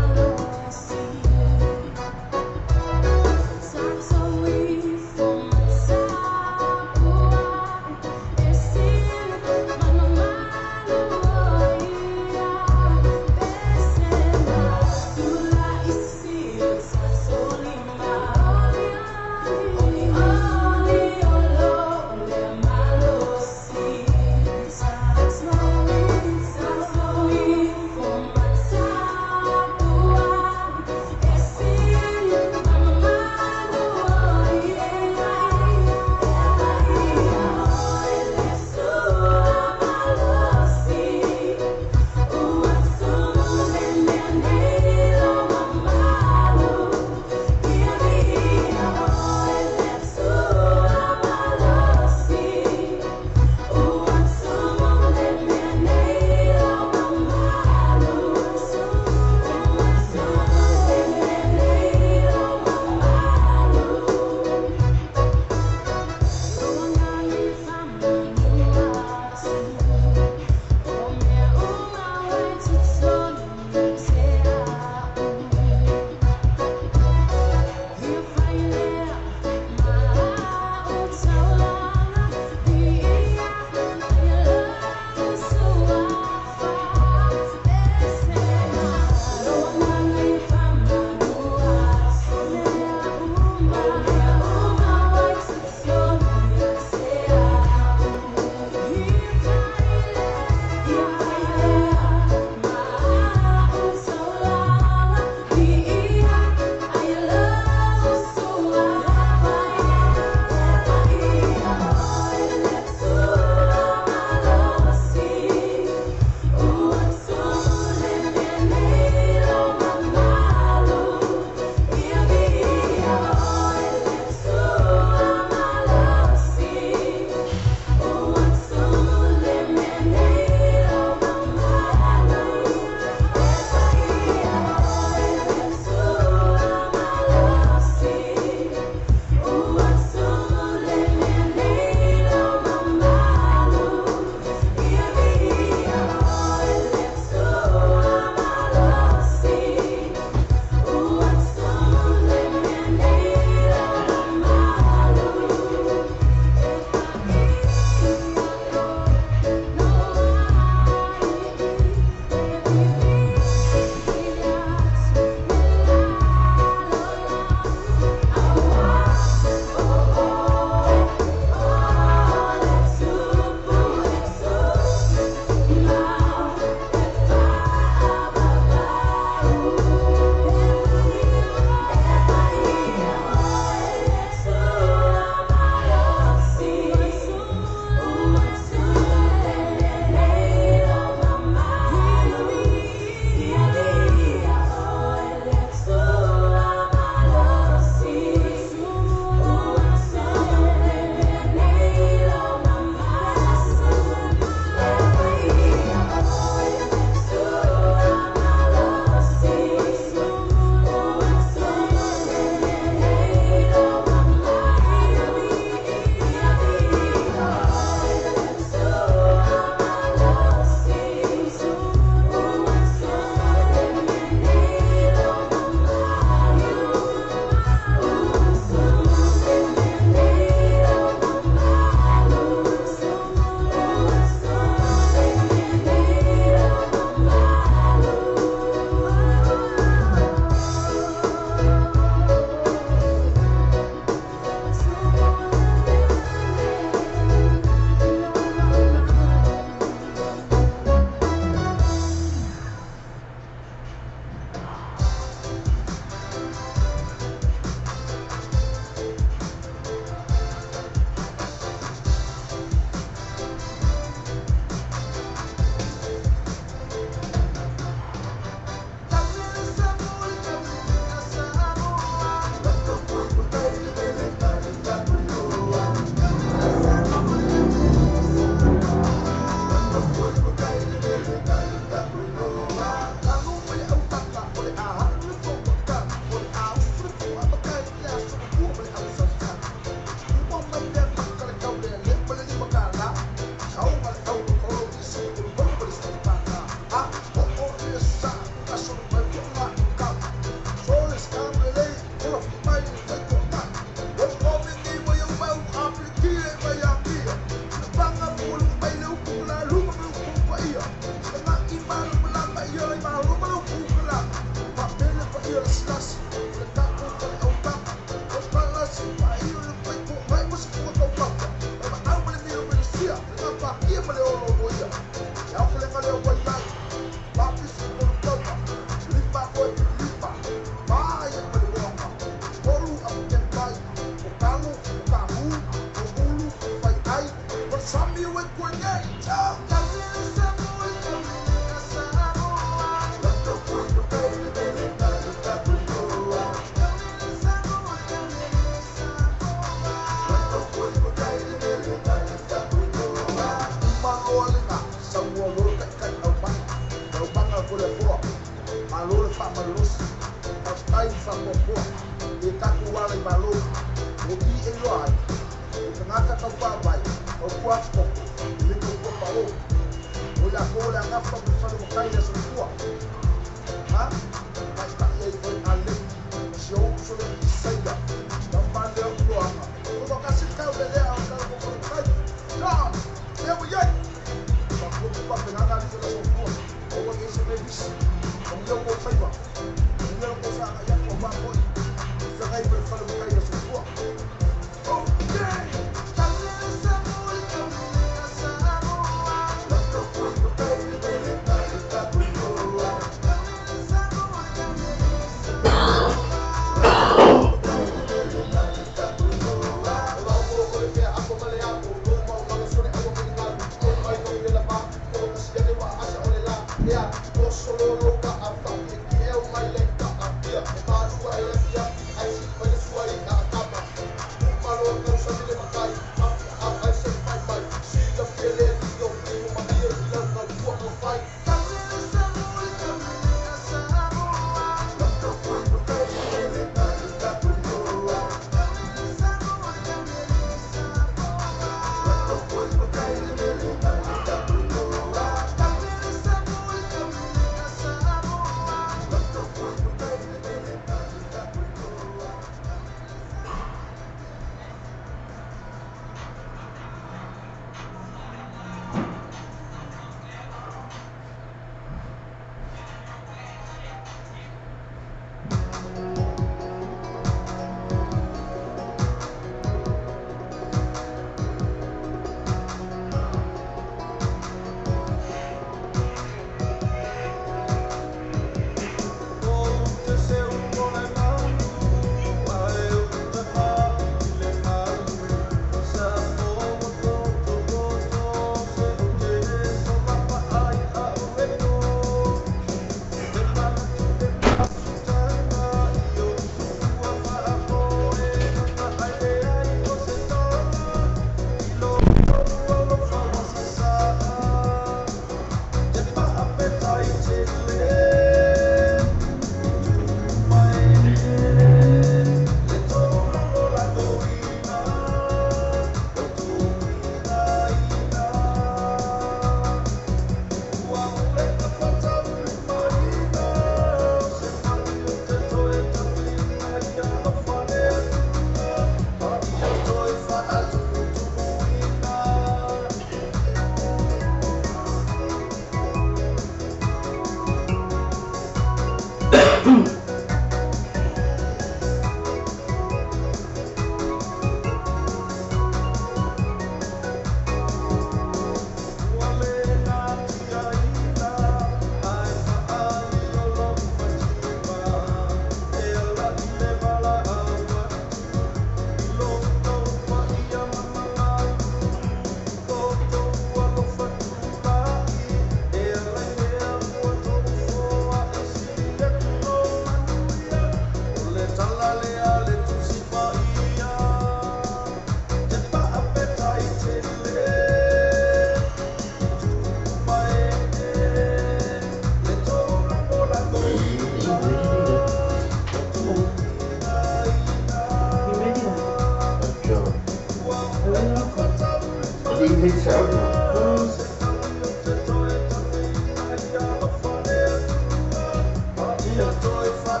Speaker 2: Tôi phát